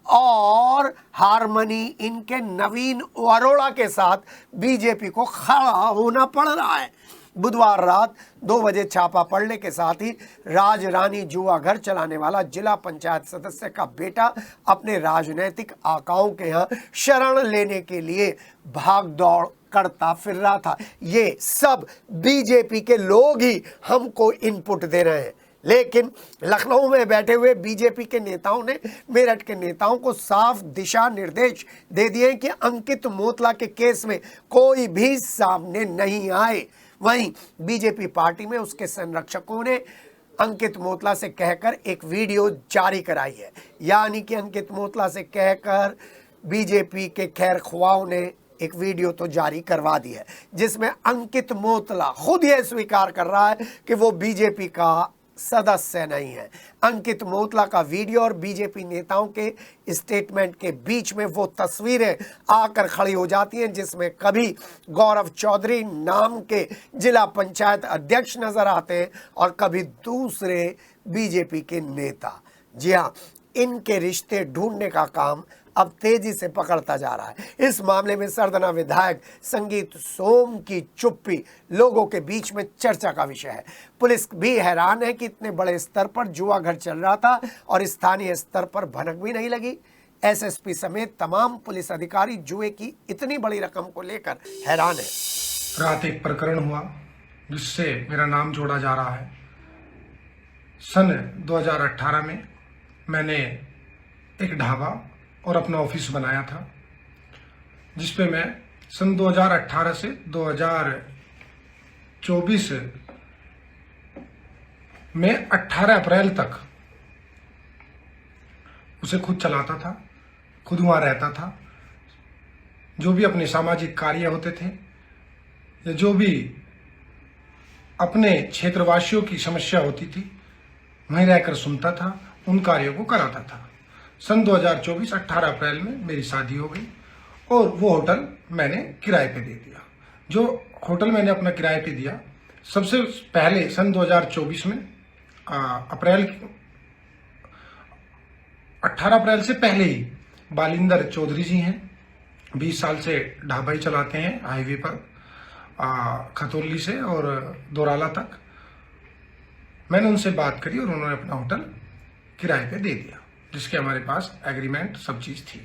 और हारमनी इनके नवीन अरोड़ा के साथ बीजेपी को खड़ा होना पड़ रहा है। बुधवार रात 2 बजे छापा पड़ने के साथ ही राज रानी जुआ घर चलाने वाला जिला पंचायत सदस्य का बेटा अपने राजनीतिक आकाओं के यहाँ शरण लेने के लिए भाग दौड़ करता फिर रहा था। ये सब बीजेपी के लोग ही हमको इनपुट दे रहे हैं, लेकिन लखनऊ में बैठे हुए बीजेपी के नेताओं ने मेरठ के नेताओं को साफ दिशा निर्देश दे दिए कि अंकित मोतला के केस में कोई भी सामने नहीं आए। वहीं बीजेपी पार्टी में उसके संरक्षकों ने अंकित मोतला से कहकर एक वीडियो जारी कराई है, यानी कि अंकित मोतला से कहकर बीजेपी के खैर ख्वाहों ने एक वीडियो तो जारी करवा दी है, जिसमें अंकित मोतला खुद यह स्वीकार कर रहा है कि वो बीजेपी का सदस्य नहीं है। अंकित मोतला का वीडियो और बीजेपी नेताओं के स्टेटमेंट के बीच में वो तस्वीरें आकर खड़ी हो जाती हैं जिसमें कभी गौरव चौधरी नाम के जिला पंचायत अध्यक्ष नजर आते हैं और कभी दूसरे बीजेपी के नेता। जी हाँ, इनके रिश्ते ढूंढने का काम अब तेजी से पकड़ता जा रहा है। इस मामले में सरदना विधायक संगीत सोम की चुप्पी लोगों के बीच में चर्चा का विषय है। पुलिस भी हैरान है कि इतने बड़े स्तर पर जुआ घर चल रहा था और स्थानीय स्तर पर भनक भी नहीं लगी। एसएसपी समेत तमाम पुलिस अधिकारी जुए की इतनी बड़ी रकम को लेकर हैरान है। रात एक प्रकरण हुआ जिससे मेरा नाम जोड़ा जा रहा है। सन 2018 में मैंने एक ढाबा और अपना ऑफिस बनाया था, जिसपे मैं सन 2018 से 2024 में 18 अप्रैल तक उसे खुद चलाता था, खुद वहाँ रहता था। जो भी अपने सामाजिक कार्य होते थे या जो भी अपने क्षेत्रवासियों की समस्या होती थी वहीं रहकर सुनता था, उन कार्यों को कराता था। सन 2024 18 अप्रैल में मेरी शादी हो गई और वो होटल मैंने किराए पे दे दिया। जो होटल मैंने अपना किराए पे दिया, सबसे पहले सन 2024 में 18 अप्रैल से पहले ही बालिंदर चौधरी जी हैं, 20 साल से ढाबा ही चलाते हैं हाईवे पर खतौली से और दोराला तक। मैंने उनसे बात करी और उन्होंने अपना होटल किराए पे दे दिया, जिसके हमारे पास एग्रीमेंट सब चीज़ थी।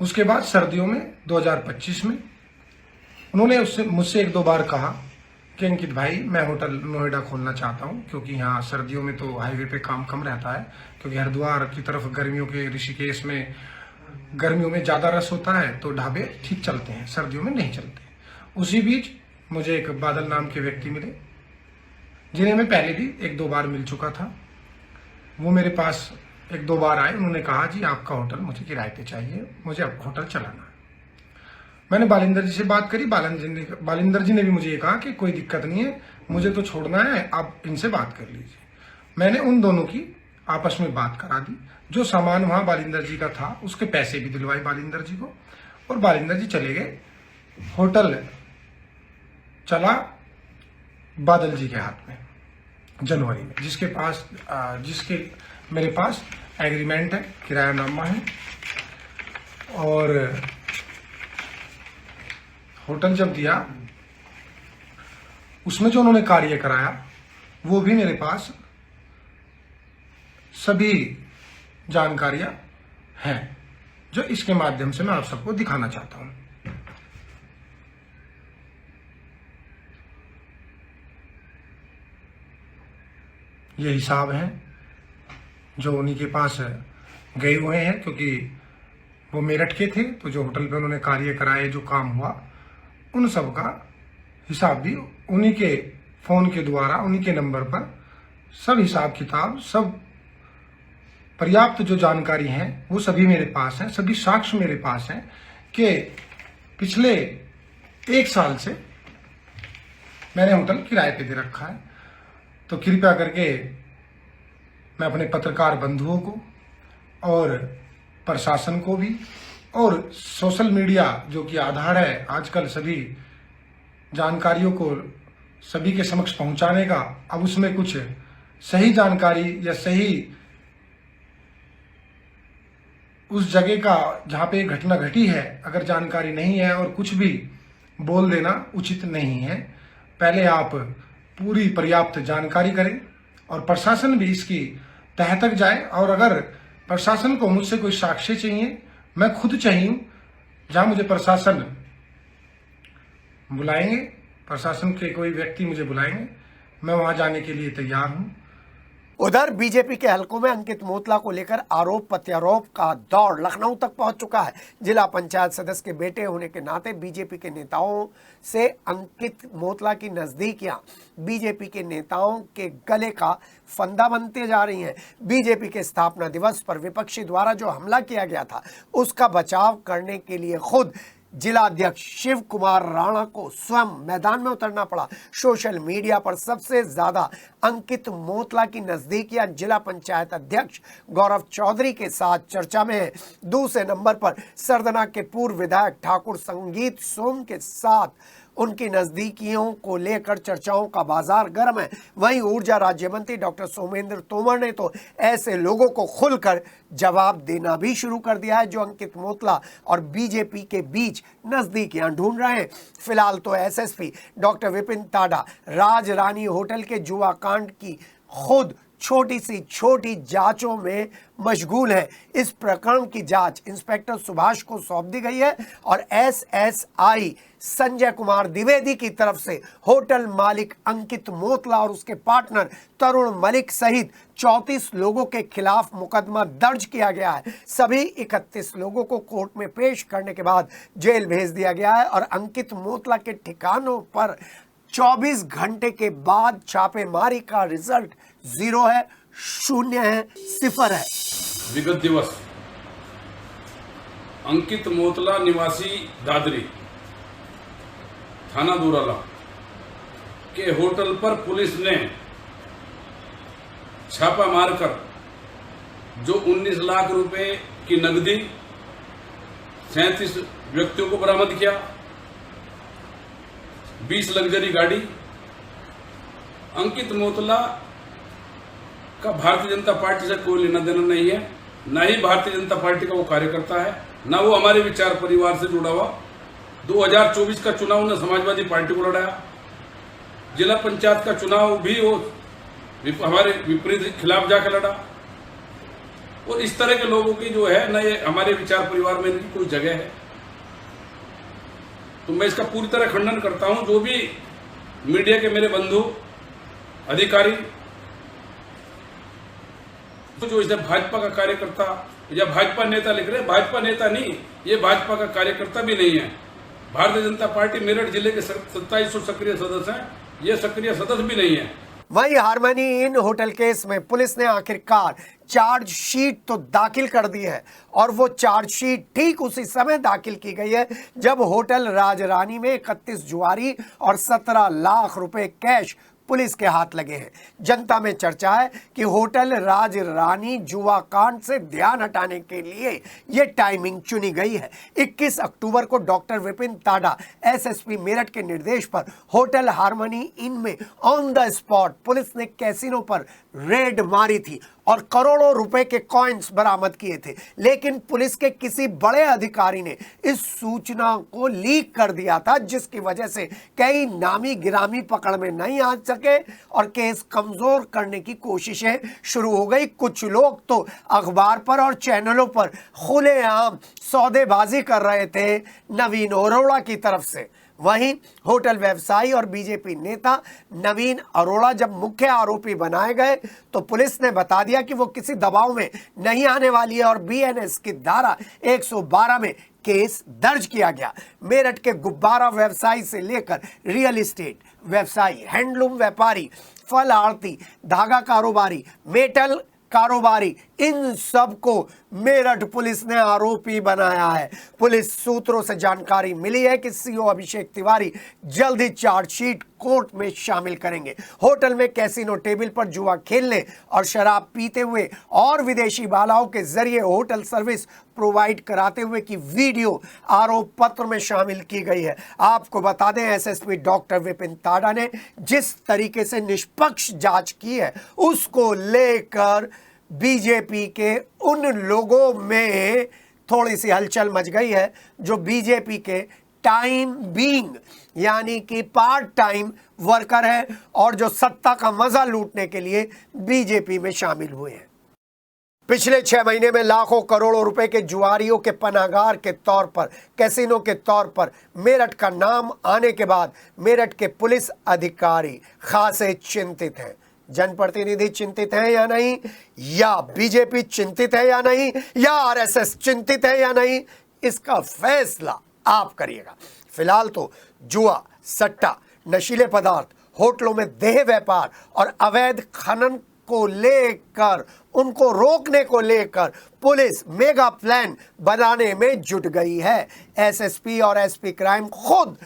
उसके बाद सर्दियों में 2025 में उन्होंने मुझसे 1-2 बार कहा कि अंकित भाई मैं होटल नोएडा खोलना चाहता हूँ, क्योंकि यहाँ सर्दियों में तो हाईवे पे काम कम रहता है, क्योंकि हरिद्वार की तरफ गर्मियों के ऋषिकेश में गर्मियों में ज़्यादा रस होता है तो ढाबे ठीक चलते हैं, सर्दियों में नहीं चलते। उसी बीच मुझे एक बादल नाम के व्यक्ति मिले, जिन्हें मैं पहले भी 1-2 बार मिल चुका था। वो मेरे पास 1-2 बार आए, उन्होंने कहा जी आपका होटल मुझे किराए पे चाहिए, मुझे अब होटल चलाना है। मैंने बालिंदर जी से बात करी। बालिंदर जी ने भी मुझे ये कहा कि कोई दिक्कत नहीं है, मुझे तो छोड़ना है, आप इनसे बात कर लीजिए। मैंने उन दोनों की आपस में बात करा दी। जो सामान वहां बालिंदर जी का था उसके पैसे भी दिलवाए बालिंदर जी को, और बालिंदर जी चले गए। होटल चला बादल जी के हाथ में जनवरी में, जिसके मेरे पास एग्रीमेंट है, किरायानामा है। और होटल जब दिया उसमें जो उन्होंने कार्य कराया वो भी मेरे पास सभी जानकारियां हैं, जो इसके माध्यम से मैं आप सबको दिखाना चाहता हूं। ये हिसाब है जो उन्हीं के पास गए हुए हैं, क्योंकि वो मेरठ के थे, तो जो होटल पे उन्होंने कार्य कराए, जो काम हुआ, उन सब का हिसाब भी उन्हीं के फोन के द्वारा, उन्हीं के नंबर पर सब हिसाब किताब, सब पर्याप्त जो जानकारी है वो सभी मेरे पास है। सभी साक्ष्य मेरे पास हैं कि पिछले 1 साल से मैंने होटल किराए पे दे रखा है। तो कृपया करके मैं अपने पत्रकार बंधुओं को और प्रशासन को भी, और सोशल मीडिया जो कि आधार है आजकल सभी जानकारियों को सभी के समक्ष पहुंचाने का, अब उसमें कुछ सही जानकारी या सही उस जगह का जहां पे घटना घटी है अगर जानकारी नहीं है और कुछ भी बोल देना उचित नहीं है। पहले आप पूरी पर्याप्त जानकारी करें और प्रशासन भी इसकी तह तक जाए। और अगर प्रशासन को मुझसे कोई साक्ष्य चाहिए, मैं खुद चाहिए, जहां मुझे प्रशासन बुलाएंगे, प्रशासन के कोई व्यक्ति मुझे बुलाएंगे, मैं वहां जाने के लिए तैयार हूं। उधर बीजेपी के हलकों में अंकित मोतला को लेकर आरोप प्रत्यारोप का दौर लखनऊ तक पहुंच चुका है। जिला पंचायत सदस्य के बेटे होने के नाते बीजेपी के नेताओं से अंकित मोतला की नजदीकियां बीजेपी के नेताओं के गले का फंदा बनते जा रही हैं। बीजेपी के स्थापना दिवस पर विपक्षी द्वारा जो हमला किया गया था उसका बचाव करने के लिए खुद जिला अध्यक्ष शिव कुमार राणा को स्वयं मैदान में उतरना पड़ा। सोशल मीडिया पर सबसे ज्यादा अंकित मोतला की नजदीकियां जिला पंचायत अध्यक्ष गौरव चौधरी के साथ चर्चा में है। दूसरे नंबर पर सरदना के पूर्व विधायक ठाकुर संगीत सोम के साथ उनकी नजदीकियों को लेकर चर्चाओं का बाजार गर्म है। वहीं ऊर्जा राज्य मंत्री डॉक्टर सोमेंद्र तोमर ने तो ऐसे लोगों को खुलकर जवाब देना भी शुरू कर दिया है जो अंकित मोतला और बीजेपी के बीच नजदीकियां ढूंढ रहे हैं। फिलहाल तो एसएसपी डॉक्टर विपिन ताड़ा राज रानी होटल के जुआ कांड की खुद छोटी सी छोटी जांचों में मशगूल है। इस प्रकरण की जांच इंस्पेक्टर सुभाष को सौंप दी गई है और एसएसआई संजय कुमार द्विवेदी की तरफ से होटल मालिक अंकित मोतला और उसके पार्टनर तरुण मलिक सहित 34 लोगों के खिलाफ मुकदमा दर्ज किया गया है। सभी 31 लोगों को कोर्ट में पेश करने के बाद जेल भेज दिया गया है और अंकित मोतला के ठिकानों पर 24 घंटे के बाद छापेमारी का रिजल्ट 0 है, 0 है, 0 है। विगत दिवस अंकित मोतला निवासी दादरी थाना दोराला के होटल पर पुलिस ने छापा मारकर जो 19 लाख रुपए की नकदी 37 व्यक्तियों को बरामद किया, 20 लग्जरी गाड़ी। अंकित मोतला का भारतीय जनता पार्टी से कोई लेना देना नहीं है, न ही भारतीय जनता पार्टी का वो कार्यकर्ता है, न वो हमारे विचार परिवार से जुड़ा हुआ। 2024 का चुनाव उन्होंने समाजवादी पार्टी को लड़ाया। जिला पंचायत का चुनाव भी वो हमारे विपरीत खिलाफ जाकर लड़ा। और इस तरह के लोगों की जो है न ये हमारे विचार परिवार में इनकी कोई जगह है। तो मैं इसका पूरी तरह खंडन करता हूं। जो भी मीडिया के मेरे बंधु अधिकारी तो जो इसे भाजपा का कार्यकर्ता या भाजपा नेता लिख रहे हैं, भाजपा नेता नहीं, ये भाजपा का कार्यकर्ता भी नहीं है। भारतीय जनता पार्टी मेरठ जिले के 2700 सक्रिय सदस्य हैं, ये सक्रिय सदस्य भी नहीं है। वहीं हारमोनी इन होटल केस में पुलिस ने आखिरकार चार्जशीट तो दाखिल कर दी है और वो चार्जशीट ठीक उसी समय दाखिल की गई है जब होटल राजरानी में 31 जुआरी और 17 लाख रुपए कैश पुलिस के हाथ लगे हैं। जनता में चर्चा है कि होटल राजरानी जुआ कांड से ध्यान हटाने के लिए ये टाइमिंग चुनी गई है। 21 अक्टूबर को डॉक्टर विपिन ताड़ा एसएसपी मेरठ के निर्देश पर होटल हार्मनी इन में ऑन द स्पॉट पुलिस ने कैसीनो पर रेड मारी थी और करोड़ों रुपए के कॉइन्स बरामद किए थे, लेकिन पुलिस के किसी बड़े अधिकारी ने इस सूचना को लीक कर दिया था, जिसकी वजह से कई नामी गिरामी पकड़ में नहीं आ सके और केस कमजोर करने की कोशिशें शुरू हो गई। कुछ लोग तो अखबार पर और चैनलों पर खुलेआम सौदेबाजी कर रहे थे नवीन अरोड़ा की तरफ से। वहीं होटल व्यवसायी और बीजेपी नेता नवीन अरोड़ा जब मुख्य आरोपी बनाए गए तो पुलिस ने बता दिया कि वो किसी दबाव में नहीं आने वाली है और बीएनएस की धारा 112 में केस दर्ज किया गया। मेरठ के गुब्बारा व्यवसायी से लेकर रियल एस्टेट व्यवसायी, हैंडलूम व्यापारी, फल आड़ती, धागा कारोबारी, मेटल कारोबारी, इन सब को मेरठ पुलिस ने आरोपी बनाया है। पुलिस सूत्रों से जानकारी मिली है कि सीओ अभिषेक तिवारी जल्द ही चार्जशीट कोर्ट में शामिल करेंगे। होटल में कैसीनो टेबल पर जुआ खेलने और शराब पीते हुए और विदेशी बालाओं के जरिए होटल सर्विस प्रोवाइड कराते हुए की वीडियो आरोप पत्र में शामिल की गई है। आपको बता दें, एसएसपी डॉक्टर विपिन ताड़ा ने जिस तरीके से निष्पक्ष जांच की है उसको लेकर बीजेपी के उन लोगों में थोड़ी सी हलचल मच गई है जो बीजेपी के टाइम बीइंग यानी कि पार्ट टाइम वर्कर है और जो सत्ता का मजा लूटने के लिए बीजेपी में शामिल हुए हैं। पिछले 6 महीने में लाखों करोड़ों रुपए के जुआरियों के पनाहगार के तौर पर, कैसीनो के तौर पर मेरठ का नाम आने के बाद मेरठ के पुलिस अधिकारी खासे चिंतित हैं। जनप्रतिनिधि चिंतित है या नहीं, या बीजेपी चिंतित है या नहीं, या आरएसएस चिंतित है या नहीं, इसका फैसला आप करिएगा। फिलहाल तो जुआ, सट्टा, नशीले पदार्थ, होटलों में देह व्यापार और अवैध खनन को लेकर, उनको रोकने को लेकर पुलिस मेगा प्लान बनाने में जुट गई है। एसएसपी और एसपी क्राइम खुद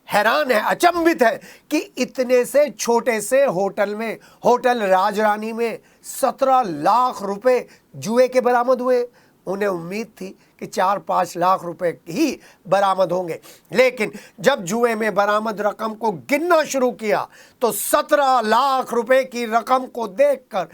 हैरान है, अचंभित है कि इतने से छोटे से होटल में, होटल राजरानी में 17 लाख रुपए जुए के बरामद हुए। उन्हें उम्मीद थी कि 4-5 लाख रुपए ही बरामद होंगे, लेकिन जब जुए में बरामद रकम को गिनना शुरू किया तो 17 लाख रुपए की रकम को देखकर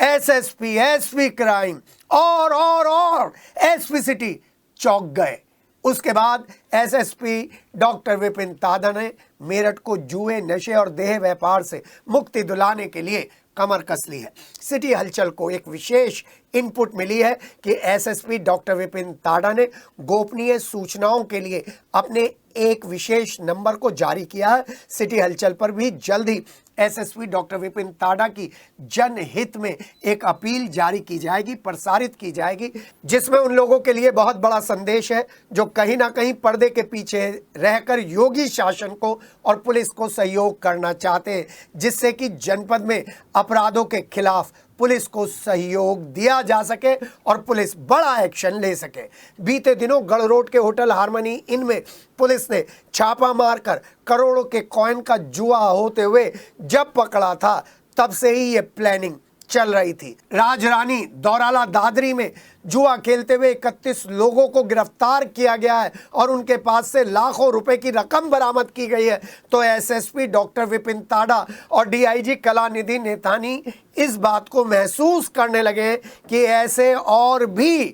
एसएसपी, एसपी क्राइम और एसपी सिटी चौंक गए। उसके बाद एसएसपी डॉक्टर विपिन ताड़ा ने मेरठ को जुए, नशे और देह व्यापार से मुक्ति दिलाने के लिए कमर कस ली है। सिटी हलचल को एक विशेष इनपुट मिली है कि एसएसपी डॉक्टर विपिन ताड़ा ने गोपनीय सूचनाओं के लिए अपने एक विशेष नंबर को जारी किया है। सिटी हलचल पर भी जल्द ही एसएसपी डॉक्टर विपिन ताड़ा की जनहित में एक अपील जारी की जाएगी, प्रसारित की जाएगी, जिसमें उन लोगों के लिए बहुत बड़ा संदेश है जो कहीं ना कहीं पर्दे के पीछे रहकर योगी शासन को और पुलिस को सहयोग करना चाहते हैं, जिससे कि जनपद में अपराधों के खिलाफ पुलिस को सहयोग दिया जा सके और पुलिस बड़ा एक्शन ले सके। बीते दिनों गढ़ रोड के होटल हार्मनी इन में पुलिस ने छापा मारकर करोड़ों के कॉइन का जुआ होते हुए जब पकड़ा था, तब से ही ये प्लानिंग चल रही थी। राजरानी, दौराला, दादरी में जुआ खेलते हुए 31 लोगों को गिरफ्तार किया गया है और उनके पास से लाखों रुपए की रकम बरामद की गई है। तो एसएसपी डॉक्टर विपिन ताड़ा और डीआईजी कलानिधि नेथानी इस बात को महसूस करने लगे हैं कि ऐसे और भी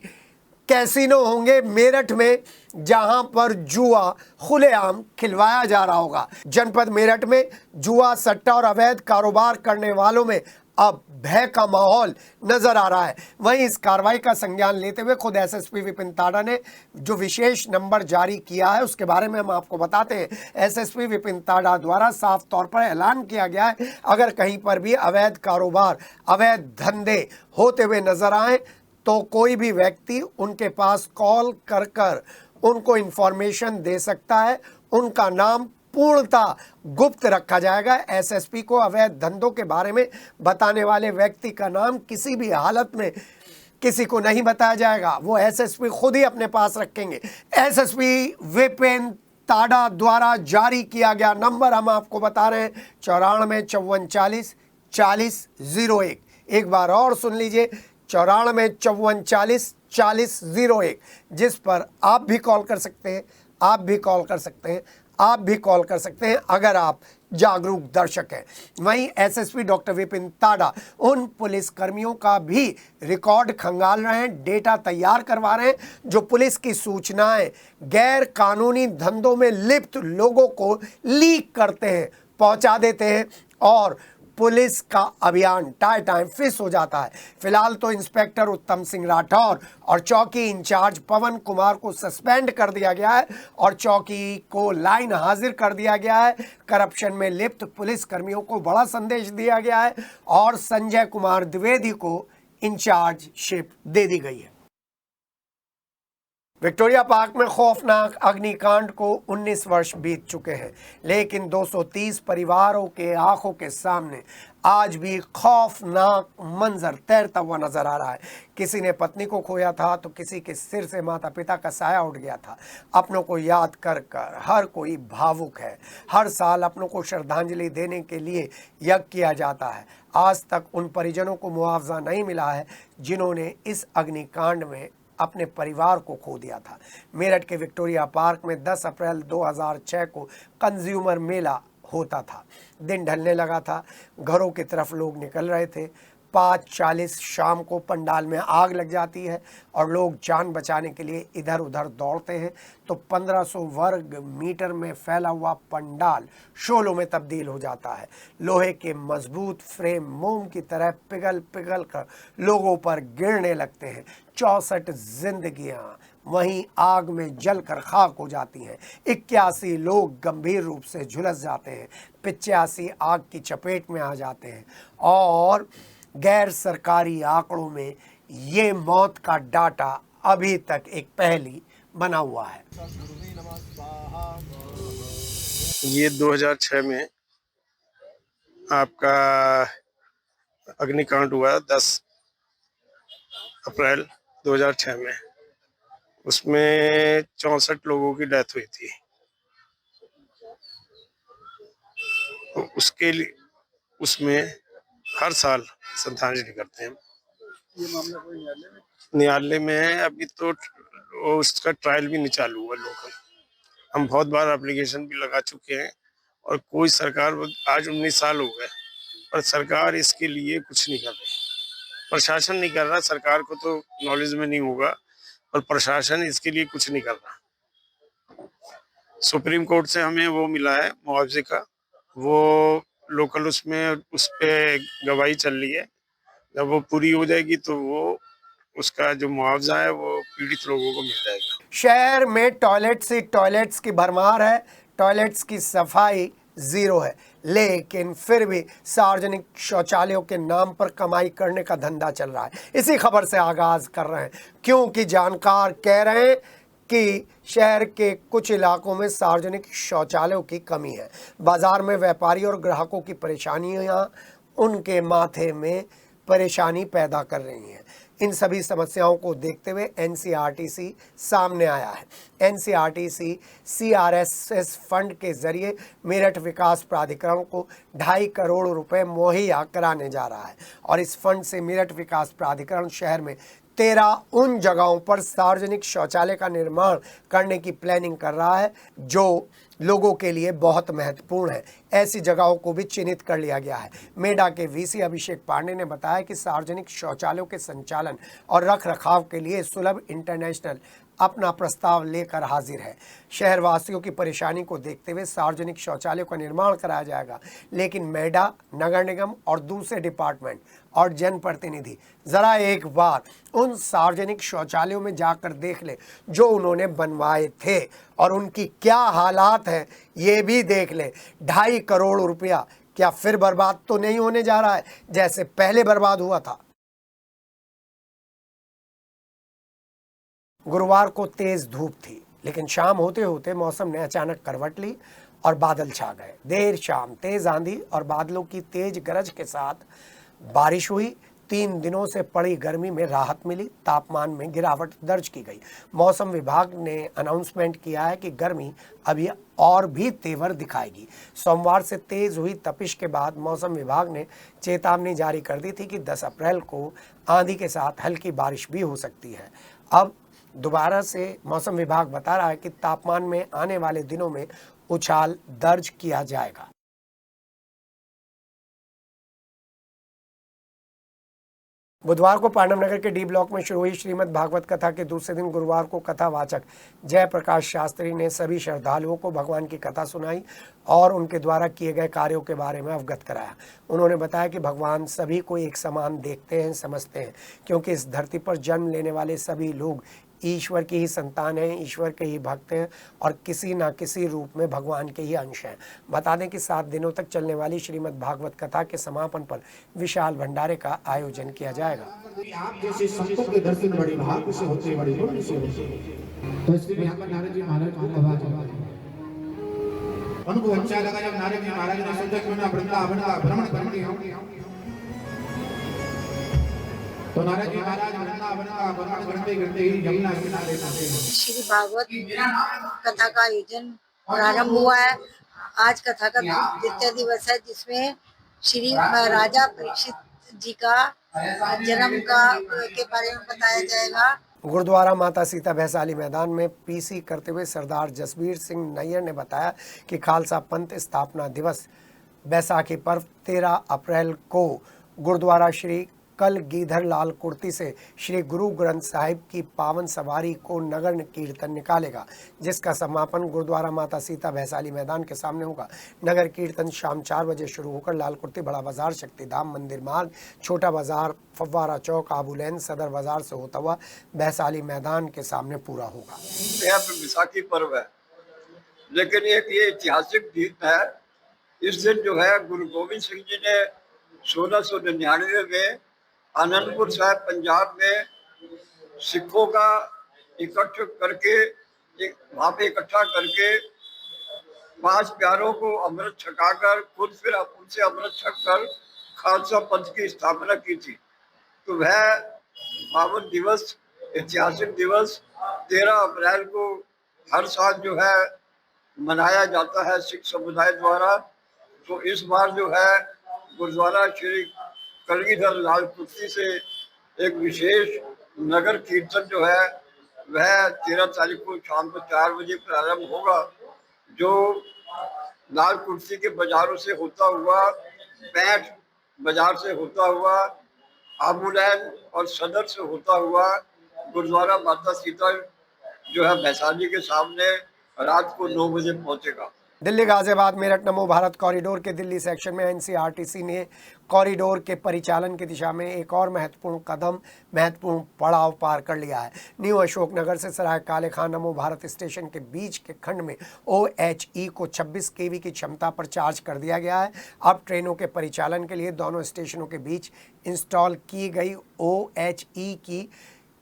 कैसीनो होंगे मेरठ में जहां पर जुआ खुलेआम खिलवाया जा रहा होगा। जनपद मेरठ में जुआ, सट्टा और अवैध कारोबार करने वालों में अब भय का माहौल नजर आ रहा है। वहीं इस कार्रवाई का संज्ञान लेते हुए खुद एसएसपी विपिन ताड़ा ने जो विशेष नंबर जारी किया है उसके बारे में हम आपको बताते हैं। एसएसपी विपिन ताड़ा द्वारा साफ तौर पर ऐलान किया गया है, अगर कहीं पर भी अवैध कारोबार, अवैध धंधे होते हुए नजर आए तो कोई भी व्यक्ति उनके पास कॉल कर उनको इंफॉर्मेशन दे सकता है। उनका नाम पूर्णतः गुप्त रखा जाएगा। एसएसपी को अवैध धंधों के बारे में बताने वाले व्यक्ति का नाम किसी भी हालत में किसी को नहीं बताया जाएगा, वो एसएसपी खुद ही अपने पास रखेंगे। एसएसपी विपिन ताड़ा द्वारा जारी किया गया नंबर हम आपको बता रहे हैं 9454404001। एक बार और सुन लीजिए 9454404001, जिस पर आप भी कॉल कर सकते हैं, आप भी कॉल कर सकते हैं, आप भी कॉल कर सकते हैं अगर आप जागरूक दर्शक हैं। वहीं एसएसपी डॉक्टर विपिन ताड़ा उन पुलिस कर्मियों का भी रिकॉर्ड खंगाल रहे हैं, डेटा तैयार करवा रहे हैं जो पुलिस की सूचनाएं गैर कानूनी धंधों में लिप्त लोगों को लीक करते हैं, पहुंचा देते हैं और पुलिस का अभियान टाइम फिस हो जाता है। फिलहाल तो इंस्पेक्टर उत्तम सिंह राठौर और चौकी इंचार्ज पवन कुमार को सस्पेंड कर दिया गया है और चौकी को लाइन हाजिर कर दिया गया है। करप्शन में लिप्त पुलिस कर्मियों को बड़ा संदेश दिया गया है और संजय कुमार द्विवेदी को इंचार्जशिप दे दी गई है। विक्टोरिया पार्क में खौफनाक अग्निकांड को 19 वर्ष बीत चुके हैं, लेकिन 230 परिवारों के आंखों के सामने आज भी खौफनाक मंजर तैरता हुआ नजर आ रहा है। किसी ने पत्नी को खोया था तो किसी के सिर से माता पिता का साया उठ गया था। अपनों को याद कर कर हर कोई भावुक है। हर साल अपनों को श्रद्धांजलि देने के लिए यज्ञ किया जाता है। आज तक उन परिजनों को मुआवजा नहीं मिला है जिन्होंने इस अग्निकांड में अपने परिवार को खो दिया था। मेरठ के विक्टोरिया पार्क में 10 अप्रैल 2006 को कंज्यूमर मेला होता था। दिन ढलने लगा था, घरों की तरफ लोग निकल रहे थे। 5:40 शाम को पंडाल में आग लग जाती है और लोग जान बचाने के लिए इधर उधर दौड़ते हैं तो 1500 वर्ग मीटर में फैला हुआ पंडाल शोलों में तब्दील हो जाता है। लोहे के मजबूत फ्रेम मोम की तरह पिघल पिघल कर लोगों पर गिरने लगते हैं। 64 जिंदगियां वहीं आग में जलकर खाक हो जाती हैं। 81 लोग गंभीर रूप से झुलस जाते हैं। 85 आग की चपेट में आ जाते हैं और गैर सरकारी आंकड़ों में ये मौत का डाटा अभी तक एक पहेली बना हुआ है। ये 2006 में आपका अग्निकांड हुआ 10 अप्रैल 2006 में। उसमें 64 लोगों की डेथ हुई थी। तो उसके लिए उसमें हर साल श्रद्धांजलि करते हैं। ये मामला कोई न्यायालय में है। अभी तो उसका ट्रायल भी नहीं चालू हुआ। लोकल हम बहुत बार एप्लीकेशन भी लगा चुके हैं और कोई सरकार, आज 19 साल हो गए पर सरकार इसके लिए कुछ नहीं कर रही। प्रशासन नहीं कर रहा। सरकार को तो नॉलेज में नहीं होगा और प्रशासन इसके लिए कुछ नहीं कर रहा। सुप्रीम कोर्ट से हमें वो मिला है मुआवजे का, वो लोकल उसमें उस पे गवाही चल रही है। जब वो पूरी हो जाएगी तो वो उसका जो मुआवजा है वो पीड़ित लोगों को मिल जाएगा। शहर में टॉयलेट्स की भरमार है, टॉयलेट्स की सफाई जीरो है, लेकिन फिर भी सार्वजनिक शौचालयों के नाम पर कमाई करने का धंधा चल रहा है। इसी खबर से आगाज कर रहे हैं क्योंकि जानकार कह रहे हैं कि शहर के कुछ इलाकों में सार्वजनिक शौचालयों की कमी है। बाजार में व्यापारी और ग्राहकों की परेशानियां उनके माथे में परेशानी पैदा कर रही हैं। इन सभी समस्याओं को देखते हुए एनसीईआरटी सामने आया है। एनसीईआरटी सीआरएसएस फंड के जरिए मेरठ विकास प्राधिकरण को 2.5 करोड़ रुपए मुहैया कराने जा रहा है और इस फंड से मेरठ विकास प्राधिकरण शहर में 13 उन जगहों पर सार्वजनिक शौचालय का निर्माण करने की प्लानिंग कर रहा है जो लोगों के लिए बहुत महत्वपूर्ण है। ऐसी जगहों को भी चिन्हित कर लिया गया है। मेडा के वीसी अभिषेक पांडे ने बताया कि सार्वजनिक शौचालयों के संचालन और रखरखाव के लिए सुलभ इंटरनेशनल अपना प्रस्ताव लेकर हाजिर है। शहरवासियों की परेशानी को देखते हुए सार्वजनिक शौचालयों का निर्माण कराया जाएगा, लेकिन मेडा, नगर निगम और दूसरे डिपार्टमेंट और जनप्रतिनिधि जरा एक बार उन सार्वजनिक शौचालयों में जाकर देख ले जो उन्होंने बनवाए थे और उनकी क्या हालात है ये भी देख ले। 2.5 करोड़ रुपया क्या फिर बर्बाद तो नहीं होने जा रहा है जैसे पहले बर्बाद हुआ था। गुरुवार को तेज धूप थी, लेकिन शाम होते होते मौसम ने अचानक करवट ली और बादल छा गए। देर शाम तेज आंधी और बादलों की तेज गरज के साथ बारिश हुई। 3 दिनों से पड़ी गर्मी में राहत मिली, तापमान में गिरावट दर्ज की गई। मौसम विभाग ने अनाउंसमेंट किया है कि गर्मी अभी और भी तेवर दिखाएगी। सोमवार से तेज हुई तपिश के बाद मौसम विभाग ने चेतावनी जारी कर दी थी कि 10 अप्रैल को आंधी के साथ हल्की बारिश भी हो सकती है। अब दोबारा से मौसम विभाग बता रहा है कि तापमान में आने वाले दिनों में उछाल दर्ज किया जाएगा। बुधवार को पांडव नगर के डी ब्लॉक में शुरू हुई श्रीमद् भागवत कथा के दूसरे दिन गुरुवार को कथावाचक जयप्रकाश शास्त्री ने सभी श्रद्धालुओं को भगवान की कथा सुनाई और उनके द्वारा किए गए कार्यों के बारे में अवगत कराया। उन्होंने बताया कि भगवान सभी को एक समान देखते हैं, समझते हैं, क्योंकि इस धरती पर जन्म लेने वाले सभी लोग ईश्वर की ही संतान हैं, ईश्वर के ही भक्त हैं और किसी न किसी रूप में भगवान के ही अंश हैं। बता दें कि 7 दिनों तक चलने वाली श्रीमद् भागवत कथा के समापन पर विशाल भंडारे का आयोजन किया जाएगा। आप जैसे संतों के दर्शन बड़ी भाग्य से होते, बड़ी पुण्य से होते। तो इसलिए यहाँ पर नारद जी महाराज को आवाज उनको अच्छा लगा जब नारद जी महाराज ने सोचा कि मैं वृंदावन का भ्रमण करती हूँ। तो नारद जी महाराज वृंदावन का भ्रमण करते करते ही यमुना किनारे पहुंचे। श्री भागवत कथा का आयोजन प्रारंभ हुआ है। आज कथा का द्वितीय दिवस है, जिसमें श्री राजा परीक्षित जी का जन्म के बारे में बताया जाएगा। गुरुद्वारा माता सीता भैसाली मैदान में पीसी करते हुए सरदार जसबीर सिंह नैयर ने बताया कि खालसा पंथ स्थापना दिवस बैसाखी पर्व 13 अप्रैल को गुरुद्वारा श्री कल गीधर लाल कुर्ती से श्री गुरु ग्रंथ साहिब की पावन सवारी को नगर कीर्तन निकालेगा, जिसका समापन गुरुद्वारा माता सीता भैसाली मैदान के सामने होगा। नगर कीर्तन शाम 4 बजे शुरू होकर लाल कुर्ती, बड़ा बाजार, शक्तिधाम मंदिर मार्ग, छोटा बाजार, फव्वारा चौक, आबू लैन, सदर बाजार से होता हुआ भैसाली मैदान के सामने पूरा होगा। विसाखी पर्व है, लेकिन एक ये ऐतिहासिक दिन है। इस दिन जो है गुरु गोविंद सिंह जी ने 1699 में आनंदपुर साहिब पंजाब में सिखों का इकट्ठा करके वहाँ पे इकट्ठा करके 5 प्यारों को अमृत छकाकर खुद फिर उनसे अमृत छक कर खालसा पंथ की स्थापना की थी। तो वह पावन दिवस, ऐतिहासिक दिवस 13 अप्रैल को हर साल जो है मनाया जाता है सिख समुदाय द्वारा। तो इस बार जो है गुरुद्वारा श्री कलगीधर लाल कुर्सी से एक विशेष नगर कीर्तन जो है वह 13 तारीख को शाम को 4 बजे प्रारंभ होगा, जो लाल कुर्सी के बाजारों से होता हुआ, पैठ बाजार से होता हुआ, आबू लैन और सदर से होता हुआ गुरुद्वारा माता सीता जो है वैशाली के सामने रात को 9 बजे पहुंचेगा। दिल्ली गाजियाबाद मेरठ नमो भारत कॉरिडोर के दिल्ली सेक्शन में एनसीआरटीसी ने कॉरिडोर के परिचालन की दिशा में एक और महत्वपूर्ण पड़ाव पार कर लिया है। न्यू अशोकनगर से सराय काले खान नमो भारत स्टेशन के बीच के खंड में OHE को 26 kV की क्षमता पर चार्ज कर दिया गया है। अब ट्रेनों के परिचालन के लिए दोनों स्टेशनों के बीच इंस्टॉल की गई OHE की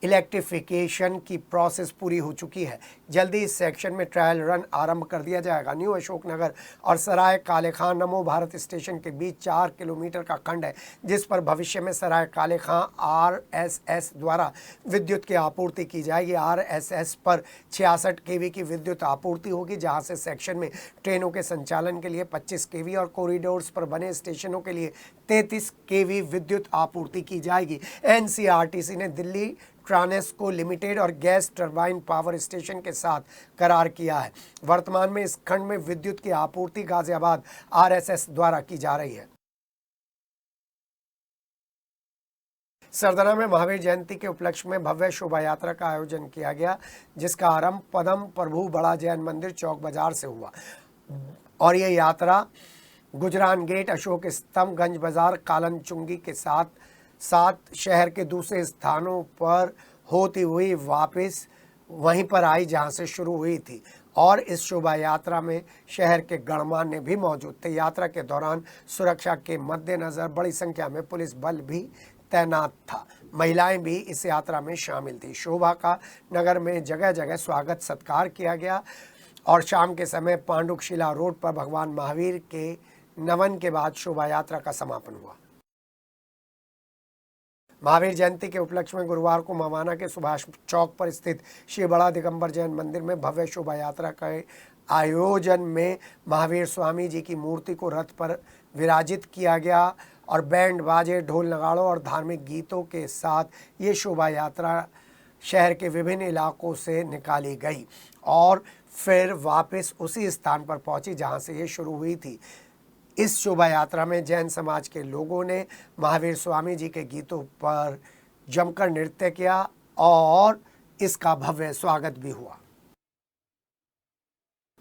इलेक्ट्रिफिकेशन की प्रोसेस पूरी हो चुकी है। जल्दी इस सेक्शन में ट्रायल रन आरंभ कर दिया जाएगा। न्यू अशोकनगर और सराय काले खान नमो भारत स्टेशन के बीच 4 किलोमीटर का खंड है, जिस पर भविष्य में सराय काले खान RSS द्वारा विद्युत की आपूर्ति की जाएगी। RSS पर 66 kV की विद्युत आपूर्ति होगी, जहां से सेक्शन में ट्रेनों के संचालन के लिए 25 kV और कॉरिडोर्स पर बने स्टेशनों के लिए 33 kV विद्युत आपूर्ति की जाएगी। NCRTC ने दिल्ली ट्रांसको लिमिटेड और गैस टरबाइन पावर स्टेशन के साथ करार किया है। वर्तमान में इस खंड में विद्युत की आपूर्ति गाजियाबाद RSS द्वारा की जा रही है। सरदना में महावीर जयंती के उपलक्ष्य में भव्य शोभा यात्रा का आयोजन किया गया, जिसका आरंभ पदम प्रभु बड़ा जैन मंदिर चौक बाजार से हुआ और यह यात्रा गुजरान गेट, अशोक स्तंभ, गंज बाजार, कालन चुंगी के साथ शहर के दूसरे स्थानों पर होती हुई वापस वहीं पर आई जहां से शुरू हुई थी और इस शोभा यात्रा में शहर के गणमान्य भी मौजूद थे। यात्रा के दौरान सुरक्षा के मद्देनजर बड़ी संख्या में पुलिस बल भी तैनात था। महिलाएं भी इस यात्रा में शामिल थी। शोभा का नगर में जगह जगह स्वागत सत्कार किया गया और शाम के समय पांडुकशिला रोड पर भगवान महावीर के नमन के बाद शोभा यात्रा का समापन हुआ। महावीर जयंती के उपलक्ष्य में गुरुवार को मवाना के सुभाष चौक पर स्थित श्री बड़ा दिगंबर जैन मंदिर में भव्य शोभा यात्रा के आयोजन में महावीर स्वामी जी की मूर्ति को रथ पर विराजित किया गया और बैंड बाजे, ढोल नगाड़ों और धार्मिक गीतों के साथ ये शोभा यात्रा शहर के विभिन्न इलाकों से निकाली गई और फिर वापस उसी स्थान पर पहुंची जहां से ये शुरू हुई थी। इस शोभा यात्रा में जैन समाज के लोगों ने महावीर स्वामी जी के गीतों पर जमकर नृत्य किया और इसका भव्य स्वागत भी हुआ।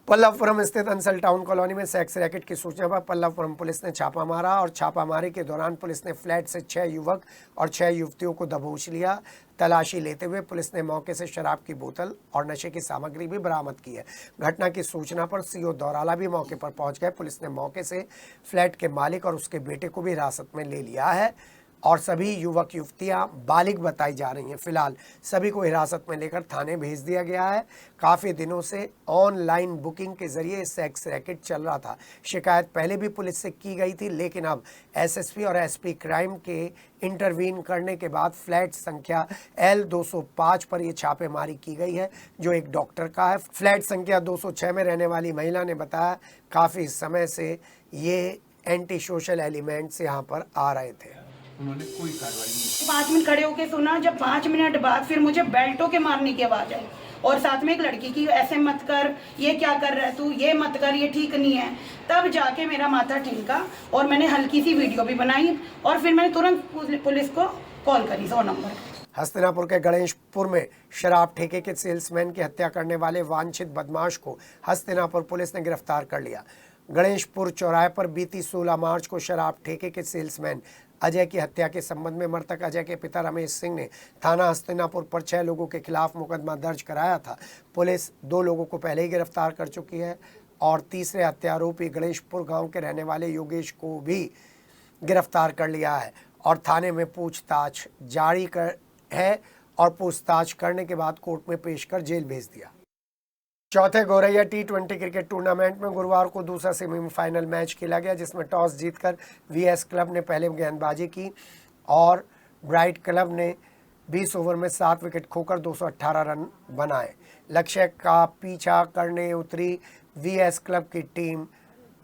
पल्लवपुरम स्थित अंसल टाउन कॉलोनी में सेक्स रैकेट की सूचना पर पल्लवपुरम पुलिस ने छापा मारा और छापामारी के दौरान पुलिस ने फ्लैट से 6 युवक और 6 युवतियों को दबोच लिया। तलाशी लेते हुए पुलिस ने मौके से शराब की बोतल और नशे की सामग्री भी बरामद की है। घटना की सूचना पर सीओ दौराला भी मौके पर पहुंच गए। पुलिस ने मौके से फ्लैट के मालिक और उसके बेटे को भी हिरासत में ले लिया है और सभी युवक युवतियां बालिग बताई जा रही हैं। फिलहाल सभी को हिरासत में लेकर थाने भेज दिया गया है। काफ़ी दिनों से ऑनलाइन बुकिंग के जरिए सेक्स रैकेट चल रहा था। शिकायत पहले भी पुलिस से की गई थी, लेकिन अब एसएसपी और एसपी क्राइम के इंटरवीन करने के बाद फ्लैट संख्या L205 पर यह छापेमारी की गई है, जो एक डॉक्टर का है। फ्लैट संख्या 206 में रहने वाली महिला ने बताया काफ़ी समय से ये एंटी सोशल एलिमेंट्स यहाँ पर आ रहे थे। उन्होंने कोई कार्रवाई नहीं। 5 मिनट खड़े होके सुना, जब 5 मिनट बाद फिर मुझे बेल्टों के मारने की आवाज आई और साथ में एक लड़की की, ऐसे मत कर, ये क्या कर रहा है तू, ये मत कर, ये ठीक नहीं है। तब जाके मेरा माथा ठिनका और मैंने हल्की सी वीडियो भी बनाई और फिर मैंने तुरंत पुलिस को कॉल करी 100 नंबर। हस्तिनापुर के गणेशपुर में शराब ठेके के सेल्समैन की हत्या करने वाले वांछित बदमाश को हस्तिनापुर पुलिस ने गिरफ्तार कर लिया। गणेशपुर चौराहे पर बीती 16 मार्च को शराब ठेके के सेल्समैन अजय की हत्या के संबंध में मृतक अजय के पिता रमेश सिंह ने थाना हस्तिनापुर पर 6 लोगों के खिलाफ मुकदमा दर्ज कराया था। पुलिस 2 लोगों को पहले ही गिरफ्तार कर चुकी है और तीसरे हत्यारोपी गणेशपुर गांव के रहने वाले योगेश को भी गिरफ्तार कर लिया है और थाने में पूछताछ जारी है और पूछताछ करने के बाद कोर्ट में पेश कर जेल भेज दिया। चौथे गौरैया T20 क्रिकेट टूर्नामेंट में गुरुवार को दूसरा सेमीफाइनल मैच खेला गया, जिसमें टॉस जीतकर VS क्लब ने पहले गेंदबाजी की और ब्राइट क्लब ने 20 ओवर में 7 विकेट खोकर 218 रन बनाए। लक्ष्य का पीछा करने उतरी VS क्लब की टीम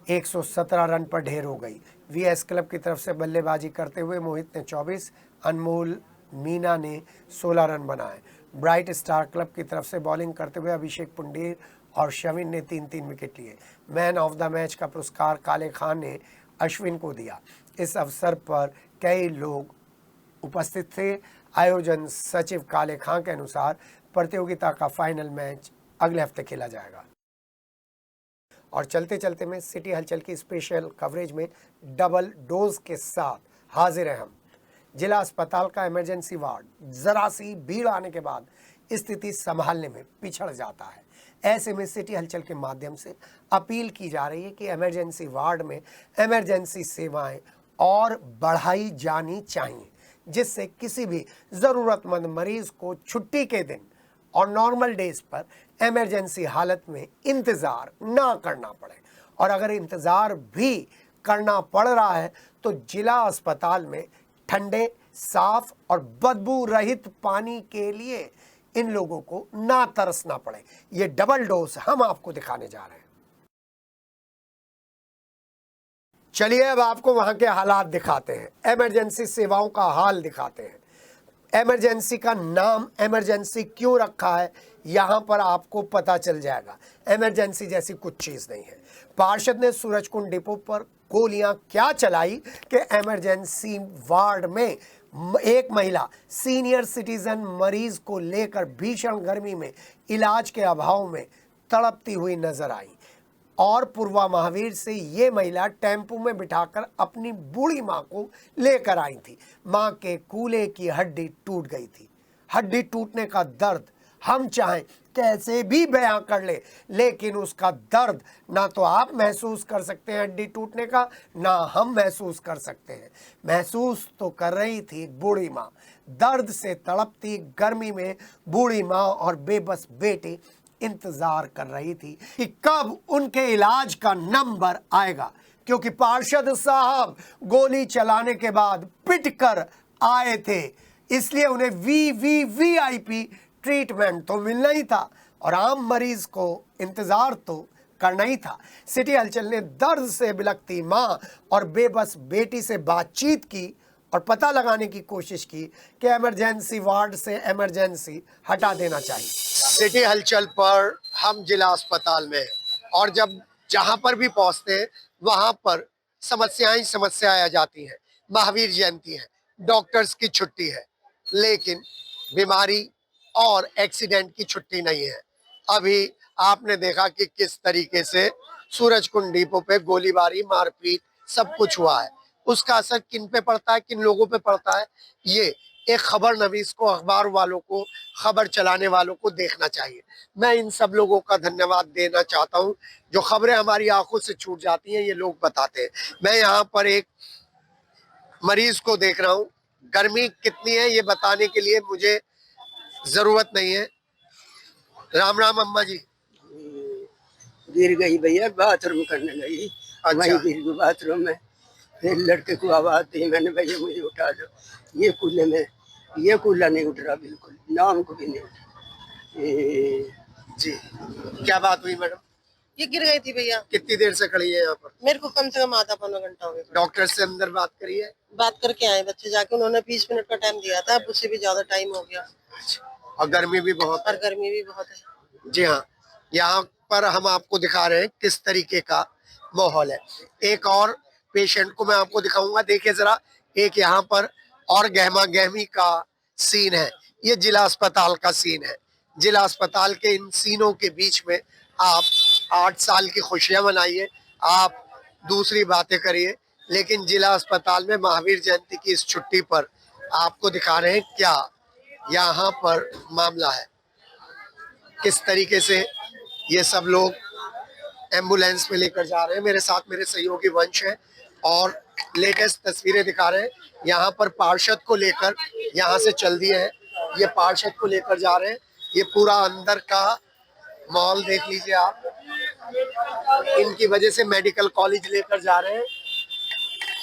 117 रन पर ढेर हो गई। VS क्लब की तरफ से बल्लेबाजी करते हुए मोहित ने 24, अनमोल मीना ने 16 रन बनाए। ब्राइट स्टार क्लब की तरफ से बॉलिंग करते हुए अभिषेक पुंडीर और शविन ने 3-3 विकेट लिए। मैन ऑफ द मैच का पुरस्कार काले खान ने अश्विन को दिया। इस अवसर पर कई लोग उपस्थित थे। आयोजन सचिव काले खान के अनुसार प्रतियोगिता का फाइनल मैच अगले हफ्ते खेला जाएगा। और चलते चलते में सिटी हलचल की स्पेशल कवरेज में डबल डोज के साथ हाजिर हैं हम। जिला अस्पताल का इमरजेंसी वार्ड जरा सी भीड़ आने के बाद स्थिति संभालने में पिछड़ जाता है। ऐसे में सिटी हलचल के माध्यम से अपील की जा रही है कि इमरजेंसी वार्ड में इमरजेंसी सेवाएं और बढ़ाई जानी चाहिए, जिससे किसी भी ज़रूरतमंद मरीज को छुट्टी के दिन और नॉर्मल डेज पर इमरजेंसी हालत में इंतज़ार ना करना पड़े। और अगर इंतज़ार भी करना पड़ रहा है तो जिला अस्पताल में ठंडे, साफ और बदबू रहित पानी के लिए इन लोगों को ना तरसना पड़े। ये डबल डोज हम आपको दिखाने जा रहे हैं। चलिए अब आपको वहां के हालात दिखाते हैं, इमरजेंसी सेवाओं का हाल दिखाते हैं। इमरजेंसी का नाम इमरजेंसी क्यों रखा है, यहां पर आपको पता चल जाएगा। इमरजेंसी जैसी कुछ चीज नहीं है। पार्षद ने सूरजकुंड डिपो पर गोलियां क्या चलाई कि इमरजेंसी वार्ड में एक महिला सीनियर सिटीजन मरीज को लेकर भीषण गर्मी में इलाज के अभाव में तड़पती हुई नजर आई और पूर्वा महावीर से ये महिला टेम्पो में बिठाकर अपनी बूढ़ी मां को लेकर आई थी। मां के कूल्हे की हड्डी टूट गई थी। हड्डी टूटने का दर्द हम चाहें कैसे भी बयां कर ले, लेकिन उसका दर्द ना तो आप महसूस कर सकते हैं हड्डी टूटने का, ना हम महसूस कर सकते हैं। महसूस तो कर रही थी बूढ़ी माँ। दर्द से तड़पती गर्मी में बूढ़ी माँ और बेबस बेटी इंतजार कर रही थी कि कब उनके इलाज का नंबर आएगा, क्योंकि पार्षद साहब गोली चलाने के बाद पिटकर आए थे, इसलिए उन्हें वीआईपी ट्रीटमेंट तो मिलना ही था और आम मरीज को इंतजार तो करना ही था। सिटी हलचल ने दर्द से बिलखती मां और बेबस बेटी से बातचीत की और पता लगाने की कोशिश की कि इमरजेंसी वार्ड से इमरजेंसी हटा देना चाहिए। सिटी हलचल पर हम जिला अस्पताल में हैं और जब जहां पर भी पहुंचते हैं वहां पर समस्याएं आ जाती हैं। महावीर जयंती है, डॉक्टर्स की छुट्टी है, लेकिन बीमारी और एक्सीडेंट की छुट्टी नहीं है। अभी आपने देखा कि किस तरीके से सूरजकुंड डिपो पे गोलीबारी, मारपीट सब कुछ हुआ है। उसका असर किन पे पड़ता है, किन लोगों पे पड़ता है, ये एक खबर नवीस को, अखबार वालों को, खबर चलाने वालों को देखना चाहिए। मैं इन सब लोगों का धन्यवाद देना चाहता हूं जो खबरें हमारी आंखों से छूट जाती हैं ये लोग बताते हैं। मैं यहाँ पर एक मरीज को देख रहा हूँ, गर्मी कितनी है ये बताने के लिए मुझे जरूरत नहीं है। राम राम अम्मा जी। गिर गई भैया, बाथरूम करने गई। अच्छा। वहीं गिर गई बाथरूम में, फिर लड़के को आवाज दी, मैंने भैया मुझे उठा दो। ये कूल्हा नहीं उठ रहा, बिल्कुल नाम को भी नहीं उठा। जी क्या बात हुई मैडम? ये गिर गई थी भैया। कितनी देर से खड़ी है यहाँ पर? मेरे को कम से कम आधा पौना घंटा हो गया। डॉक्टर से अंदर बात करिए। बात करके आए बच्चे जाके, उन्होंने 20 मिनट का टाइम दिया था, अब उससे भी ज्यादा टाइम हो गया और गर्मी भी बहुत और गर्मी भी बहुत है। जी हाँ, यहाँ पर हम आपको दिखा रहे हैं किस तरीके का माहौल है। एक और पेशेंट को मैं आपको दिखाऊंगा, देखिए जरा। एक यहाँ पर और गहमा गहमी का सीन है, ये जिला अस्पताल का सीन है। जिला अस्पताल के इन सीनों के बीच में आप 8 साल की खुशियां मनाइए, आप दूसरी बातें करिए, लेकिन जिला अस्पताल में महावीर जयंती की इस छुट्टी पर आपको दिखा रहे हैं क्या यहाँ पर मामला है, किस तरीके से ये सब लोग एम्बुलेंस में लेकर जा रहे हैं। मेरे साथ मेरे सहयोगी वंश है और लेटेस्ट तस्वीरें दिखा रहे हैं। यहाँ पर पार्षद को लेकर यहाँ से चल दिए हैं, ये पार्षद को लेकर जा रहे हैं। ये पूरा अंदर का माहौल देख लीजिए आप, इनकी वजह से मेडिकल कॉलेज लेकर जा रहे हैं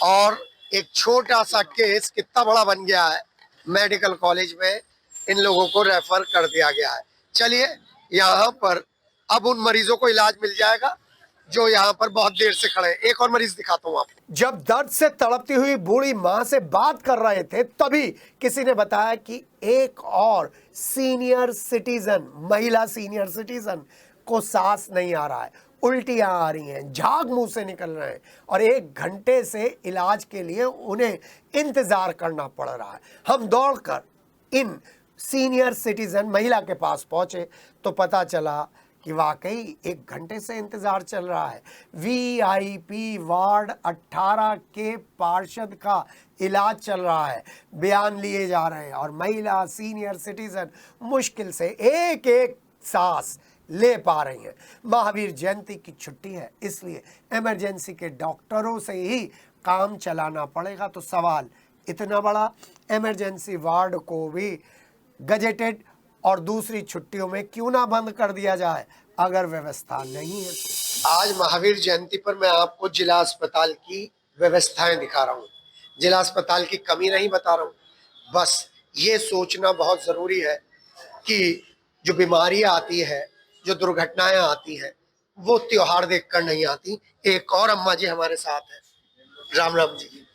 और एक छोटा सा केस कितना बड़ा बन गया है, मेडिकल कॉलेज में इन लोगों को रेफर कर दिया गया है। चलिए, यहाँ पर अब उन मरीजों को इलाज मिल जाएगा जो यहाँ पर बहुत देर से खड़े हैं। एक और मरीज दिखाता हूँ आपको। जब दर्द से तड़पती हुई बूढ़ी मां से बात कर रहे थे तभी किसी ने बताया कि एक और सीनियर सिटीजन, महिला सीनियर सिटीजन को सांस नहीं आ रहा है, उल्टियां आ रही हैं, झाग मुंह से निकल रहे हैं और 1 घंटे से इलाज के लिए उन्हें इंतजार करना पड़ रहा है। हम दौड़कर इन सीनियर सिटीजन महिला के पास पहुंचे तो पता चला कि वाकई 1 घंटे से इंतजार चल रहा है। वीआईपी वार्ड 18 के पार्षद का इलाज चल रहा है, बयान लिए जा रहे हैं और महिला सीनियर सिटीजन मुश्किल से एक सांस ले पा रही हैं। महावीर जयंती की छुट्टी है, इसलिए इमरजेंसी के डॉक्टरों से ही काम चलाना पड़ेगा। तो सवाल इतना बड़ा, इमरजेंसी वार्ड को भी गजेटेड और दूसरी छुट्टियों में क्यों ना बंद कर दिया जाए अगर व्यवस्था नहीं है तो। आज महावीर जयंती पर मैं आपको जिला अस्पताल की व्यवस्थाएं दिखा रहा हूँ, जिला अस्पताल की कमी नहीं बता रहा हूँ। बस ये सोचना बहुत जरूरी है कि जो बीमारियां आती है, जो दुर्घटनाएं आती हैं, वो त्योहार देखकर नहीं आती। एक और अम्मा जी हमारे साथ है। राम राम जी,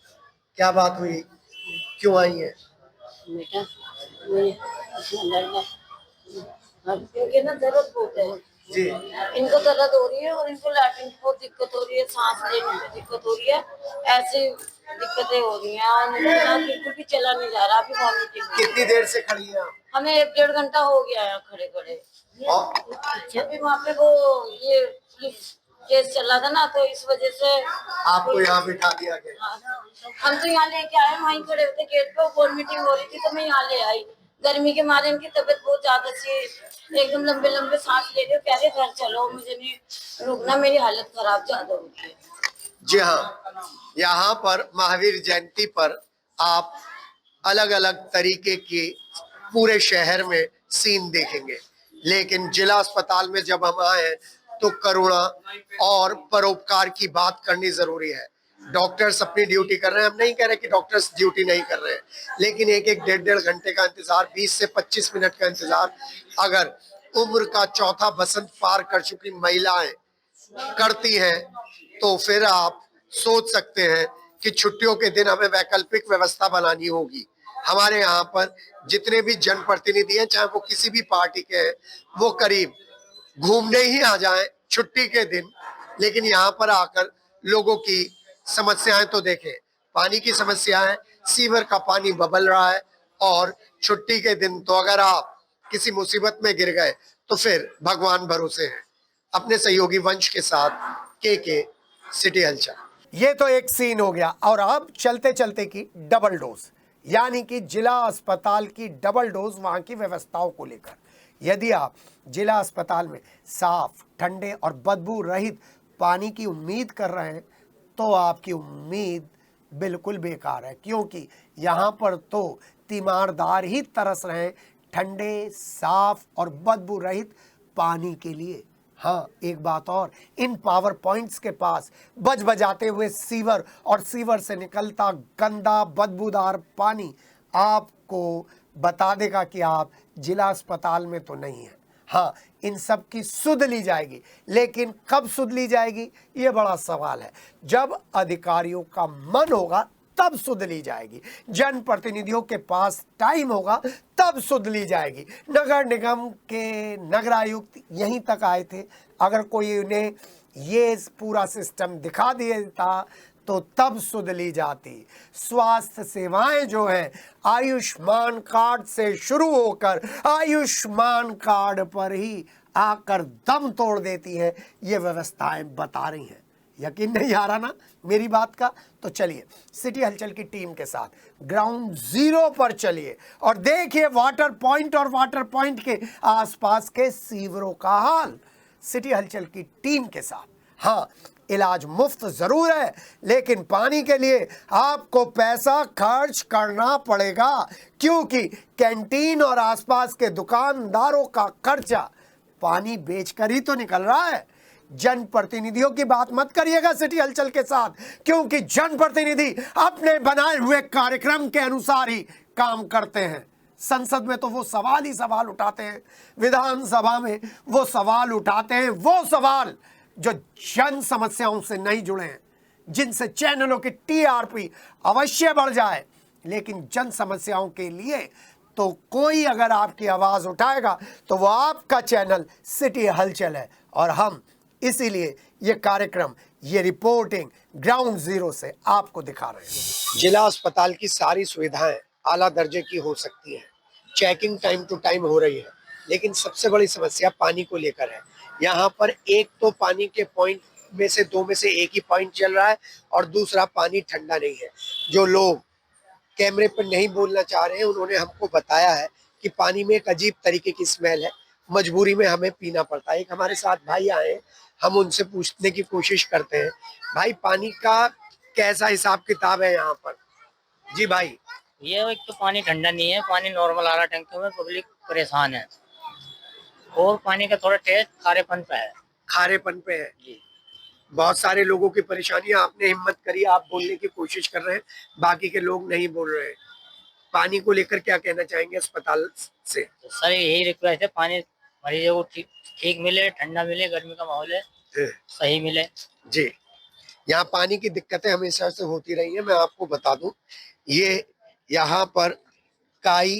क्या बात हुई, क्यों आई है? बेटा इनके ना दर्द बहुत है जी, इनको दर्द हो रही है और इनको लैट्रिन की बहुत दिक्कत हो रही है, सांस लेने में दिक्कत हो रही है, ऐसी दिक्कतें हो रही हैं और बिल्कुल भी चला नहीं जा रहा। अभी वॉमिटिंग। कितनी देर से खड़ी है? हमें 1-1.5 घंटा हो गया है खड़े खड़े। अभी वहाँ पे वो ये केस चल रहा था ना, तो इस वजह से आपको यहाँ बिठा दिया गया। हम तो यहाँ लेके आए, वहीं खड़े होते गेट पे, वॉमिटिंग हो रही थी तो मैं यहाँ ले आई। गर्मी के मारे इनकी तबीयत बहुत ज्यादा सी, एकदम लंबे लंबे सांस ले रहे, कह रहे घर चलो, मुझे नहीं रुकना, मेरी हालत खराब ज्यादा हो गई है। जी हाँ, यहाँ पर महावीर जयंती पर आप अलग अलग तरीके की पूरे शहर में सीन देखेंगे, लेकिन जिला अस्पताल में जब हम आए हैं तो करुणा और परोपकार की बात करनी जरूरी है। डॉक्टर्स अपनी ड्यूटी कर रहे हैं, हम नहीं कह रहे कि डॉक्टर्स ड्यूटी नहीं कर रहे हैं, लेकिन एक एक डेढ़ घंटे का इंतजार, 20 से 25 मिनट का इंतजार अगर उम्र का चौथा बसंत पार कर चुकी महिलाएं करती हैं तो फिर आप सोच सकते हैं कि छुट्टियों के दिन हमें वैकल्पिक व्यवस्था बनानी होगी। हमारे यहाँ पर जितने भी जनप्रतिनिधि हैं, चाहे वो किसी भी पार्टी के हैं, वो करीब घूमने ही आ जाएं छुट्टी के दिन, लेकिन यहाँ पर आकर लोगों की समस्याएं तो देखें। पानी की समस्या है, सीवर का पानी बबल रहा है, और छुट्टी के दिन तो अगर आप किसी मुसीबत में गिर गए तो फिर भगवान भरोसे हैं। अपने सहयोगी वंश के साथ के सिटी हलचल। ये तो एक सीन हो गया, और अब चलते चलते की डबल डोज, यानी कि जिला अस्पताल की डबल डोज वहां की व्यवस्थाओं को लेकर। यदि आप जिला अस्पताल में साफ, ठंडे और बदबू रहित पानी की उम्मीद कर रहे हैं तो आपकी उम्मीद बिल्कुल बेकार है, क्योंकि यहाँ पर तो तीमारदार ही तरस रहे हैं ठंडे, साफ और बदबू रहित पानी के लिए। हाँ, एक बात और, इन पावर पॉइंट्स के पास बजाते हुए सीवर और सीवर से निकलता गंदा बदबूदार पानी आपको बता देगा कि आप जिला अस्पताल में तो नहीं हैं। हाँ, इन सब की सुध ली जाएगी, लेकिन कब सुध ली जाएगी ये बड़ा सवाल है। जब अधिकारियों का मन होगा तब सुध ली जाएगी, जनप्रतिनिधियों के पास टाइम होगा तब सुध ली जाएगी। नगर निगम के नगरायुक्त यहीं तक आए थे, अगर कोई उन्हें ये पूरा सिस्टम दिखा देता तो तब सुध ली जाती। स्वास्थ्य सेवाएं जो हैं आयुष्मान कार्ड से शुरू होकर आयुष्मान कार्ड पर ही आकर दम तोड़ देती है, ये व्यवस्थाएं बता रही हैं। यकीन नहीं आ रहा ना मेरी बात का? तो चलिए सिटी हलचल की टीम के साथ ग्राउंड जीरो पर चलिए और देखिए वाटर पॉइंट और वाटर पॉइंट के आसपास के सीवरों का हाल सिटी हलचल की टीम के साथ। हाँ, इलाज मुफ्त जरूर है, लेकिन पानी के लिए आपको पैसा खर्च करना पड़ेगा, क्योंकि कैंटीन और आसपास के दुकानदारों का खर्चा पानी बेचकर ही तो निकल रहा है। जनप्रतिनिधियों की बात मत करिएगा सिटी हलचल के साथ, क्योंकि जनप्रतिनिधि अपने बनाए हुए कार्यक्रम के अनुसार ही काम करते हैं। संसद में तो वो सवाल ही सवाल उठाते हैं, विधानसभा में वो सवाल उठाते हैं, वो सवाल जो जन समस्याओं से नहीं जुड़े हैं, जिनसे चैनलों की टीआरपी अवश्य बढ़ जाए। लेकिन जन समस्याओं के लिए तो कोई अगर आपकी आवाज उठाएगा तो वो आपका चैनल सिटी हलचल है, और हम इसीलिए ये कार्यक्रम, ये रिपोर्टिंग ग्राउंड जीरो से आपको दिखा रहे हैं। जिला अस्पताल की सारी सुविधाएं आला दर्जे की हो सकती हैं, चेकिंग टाइम टू टाइम हो रही है, लेकिन सबसे बड़ी समस्या पानी को लेकर है। यहाँ पर एक तो पानी के पॉइंट में से दो में से एक ही पॉइंट चल रहा है, और दूसरा पानी ठंडा नहीं है। जो लोग कैमरे पर नहीं बोलना चाह रहे हैं उन्होंने हमको बताया है कि पानी में एक अजीब तरीके की स्मेल है, मजबूरी में हमें पीना पड़ता है। एक हमारे साथ भाई आए, हम उनसे पूछने की कोशिश करते हैं, भाई पानी का कैसा हिसाब किताब है यहाँ पर? जी भाई। ये एक तो पानी ठंडा नहीं है, पानी नॉर्मल आ रहा टैंक में, पब्लिक परेशान है, और पानी का थोड़ा टेस्ट खारेपन पे है। खारेपन पे है जी। बहुत सारे लोगों की परेशानी, आपने हिम्मत करी, आप बोलने की कोशिश कर रहे हैं, बाकी के लोग नहीं बोल रहे हैं। पानी को लेकर क्या कहना चाहेंगे अस्पताल से? तो सर यही रिक्वेस्ट है, पानी मरीजों को ठीक मिले, ठंडा मिले, गर्मी का माहौल है सही मिले जी। यहाँ पानी की दिक्कतें हमेशा से होती रही है। मैं आपको बता दूं, ये यहाँ पर काई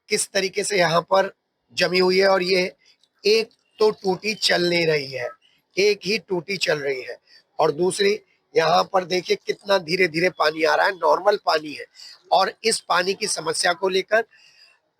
किस तरीके से यहाँ पर जमी हुई है, और ये एक तो टूटी चल नहीं रही है, एक ही टूटी चल रही है, और दूसरी यहाँ पर देखिए कितना धीरे धीरे पानी आ रहा है, नॉर्मल पानी है। और इस पानी की समस्या को लेकर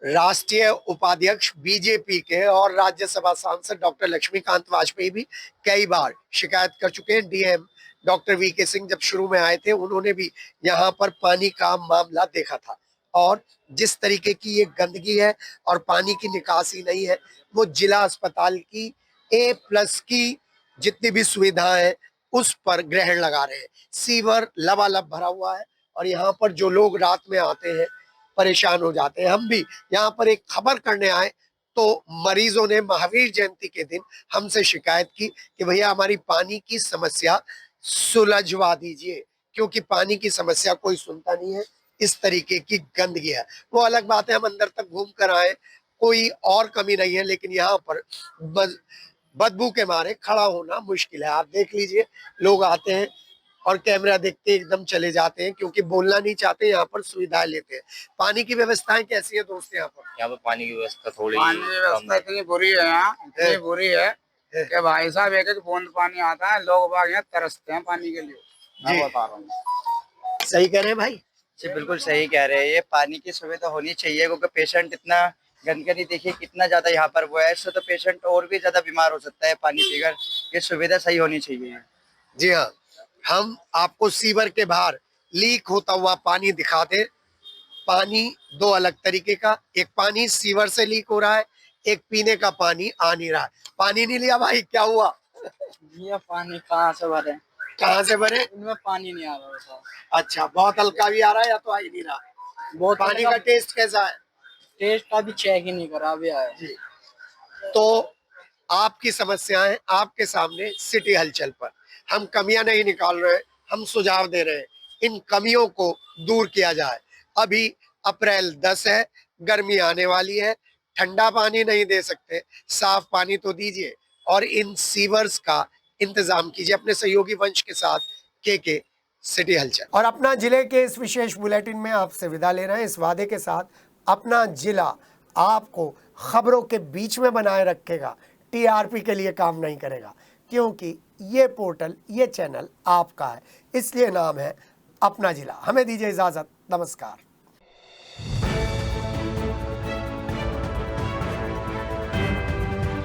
राष्ट्रीय उपाध्यक्ष बीजेपी के और राज्यसभा सांसद डॉक्टर लक्ष्मीकांत वाजपेयी भी कई बार शिकायत कर चुके हैं। डीएम डॉक्टर वीके सिंह जब शुरू में आए थे, उन्होंने भी यहाँ पर पानी का मामला देखा था, और जिस तरीके की ये गंदगी है और पानी की निकासी नहीं है, वो जिला अस्पताल की A+ की जितनी भी सुविधाएं हैं उस पर ग्रहण लगा रहे हैं। सीवर लबालब भरा हुआ है, और यहाँ पर जो लोग रात में आते हैं परेशान हो जाते हैं। हम भी यहाँ पर एक खबर करने आए तो मरीजों ने महावीर जयंती के दिन हमसे शिकायत की कि भैया हमारी पानी की समस्या सुलझवा दीजिए, क्योंकि पानी की समस्या कोई सुनता नहीं है। इस तरीके की गंदगी है। वो अलग बात है, हम अंदर तक घूम कर आए, कोई और कमी नहीं है, लेकिन यहाँ पर बदबू के मारे खड़ा होना मुश्किल है। आप देख लीजिए, लोग आते हैं और कैमरा देखते एकदम चले जाते हैं, क्योंकि बोलना नहीं चाहते, यहाँ पर सुविधाएं लेते हैं। पानी की व्यवस्थाएं कैसी है दोस्त यहाँ पर? यहाँ पर पानी की व्यवस्था थोड़ी पानी की व्यवस्था इतनी बुरी है, यहाँ इतनी बुरी है कि भाई साहब एक एक बूंद पानी आता है, लोग बाग यहाँ तरसते हैं पानी के लिए। मैं बता रहा हूँ। सही कह रहे हैं भाई जी, बिल्कुल सही कह रहे हैं। ये पानी की सुविधा होनी चाहिए, क्योंकि पेशेंट इतना गंदगी देखिए कितना ज्यादा यहाँ पर वो है, इससे तो पेशेंट और भी ज्यादा बीमार हो सकता है पानी पीकर। ये सुविधा सही होनी चाहिए। जी हाँ, हम आपको सीवर के बाहर लीक होता हुआ पानी दिखाते। पानी दो अलग तरीके का, एक पानी सीवर से लीक हो रहा है, एक पीने का पानी आ नहीं रहा है। पानी नहीं लिया भाई, क्या हुआ? ये पानी कहाँ से भरे? कहाँ से भरे? इनमें पानी नहीं आ रहा था। अच्छा, बहुत हल्का भी आ रहा है या तो आ ही नहीं रहा? बहुत पानी का टेस्ट कैसा है? टेस्ट अभी चेक ही नहीं करा, अभी आया जी। तो आपकी समस्याएं आपके सामने सिटी हलचल पर। हम कमियां नहीं निकाल रहे, हम सुझाव दे रहे हैं, इन कमियों को दूर किया जाए। अभी अप्रैल 10 है, गर्मी आने वाली है, ठंडा पानी नहीं दे सकते, साफ पानी तो दीजिए और इन सीवर्स का इंतजाम कीजिए अपने सहयोगी वंश के साथ। के सिटी हलचल। और अपना जिले के इस विशेष बुलेटिन में आपसे विदा ले रहे हैं, इस वादे के साथ अपना जिला आपको खबरों के बीच में बनाए रखेगा, टीआरपी के लिए काम नहीं करेगा, क्योंकि ये पोर्टल, ये चैनल आपका है, इसलिए नाम है अपना जिला। हमें दीजिए इजाजत, नमस्कार।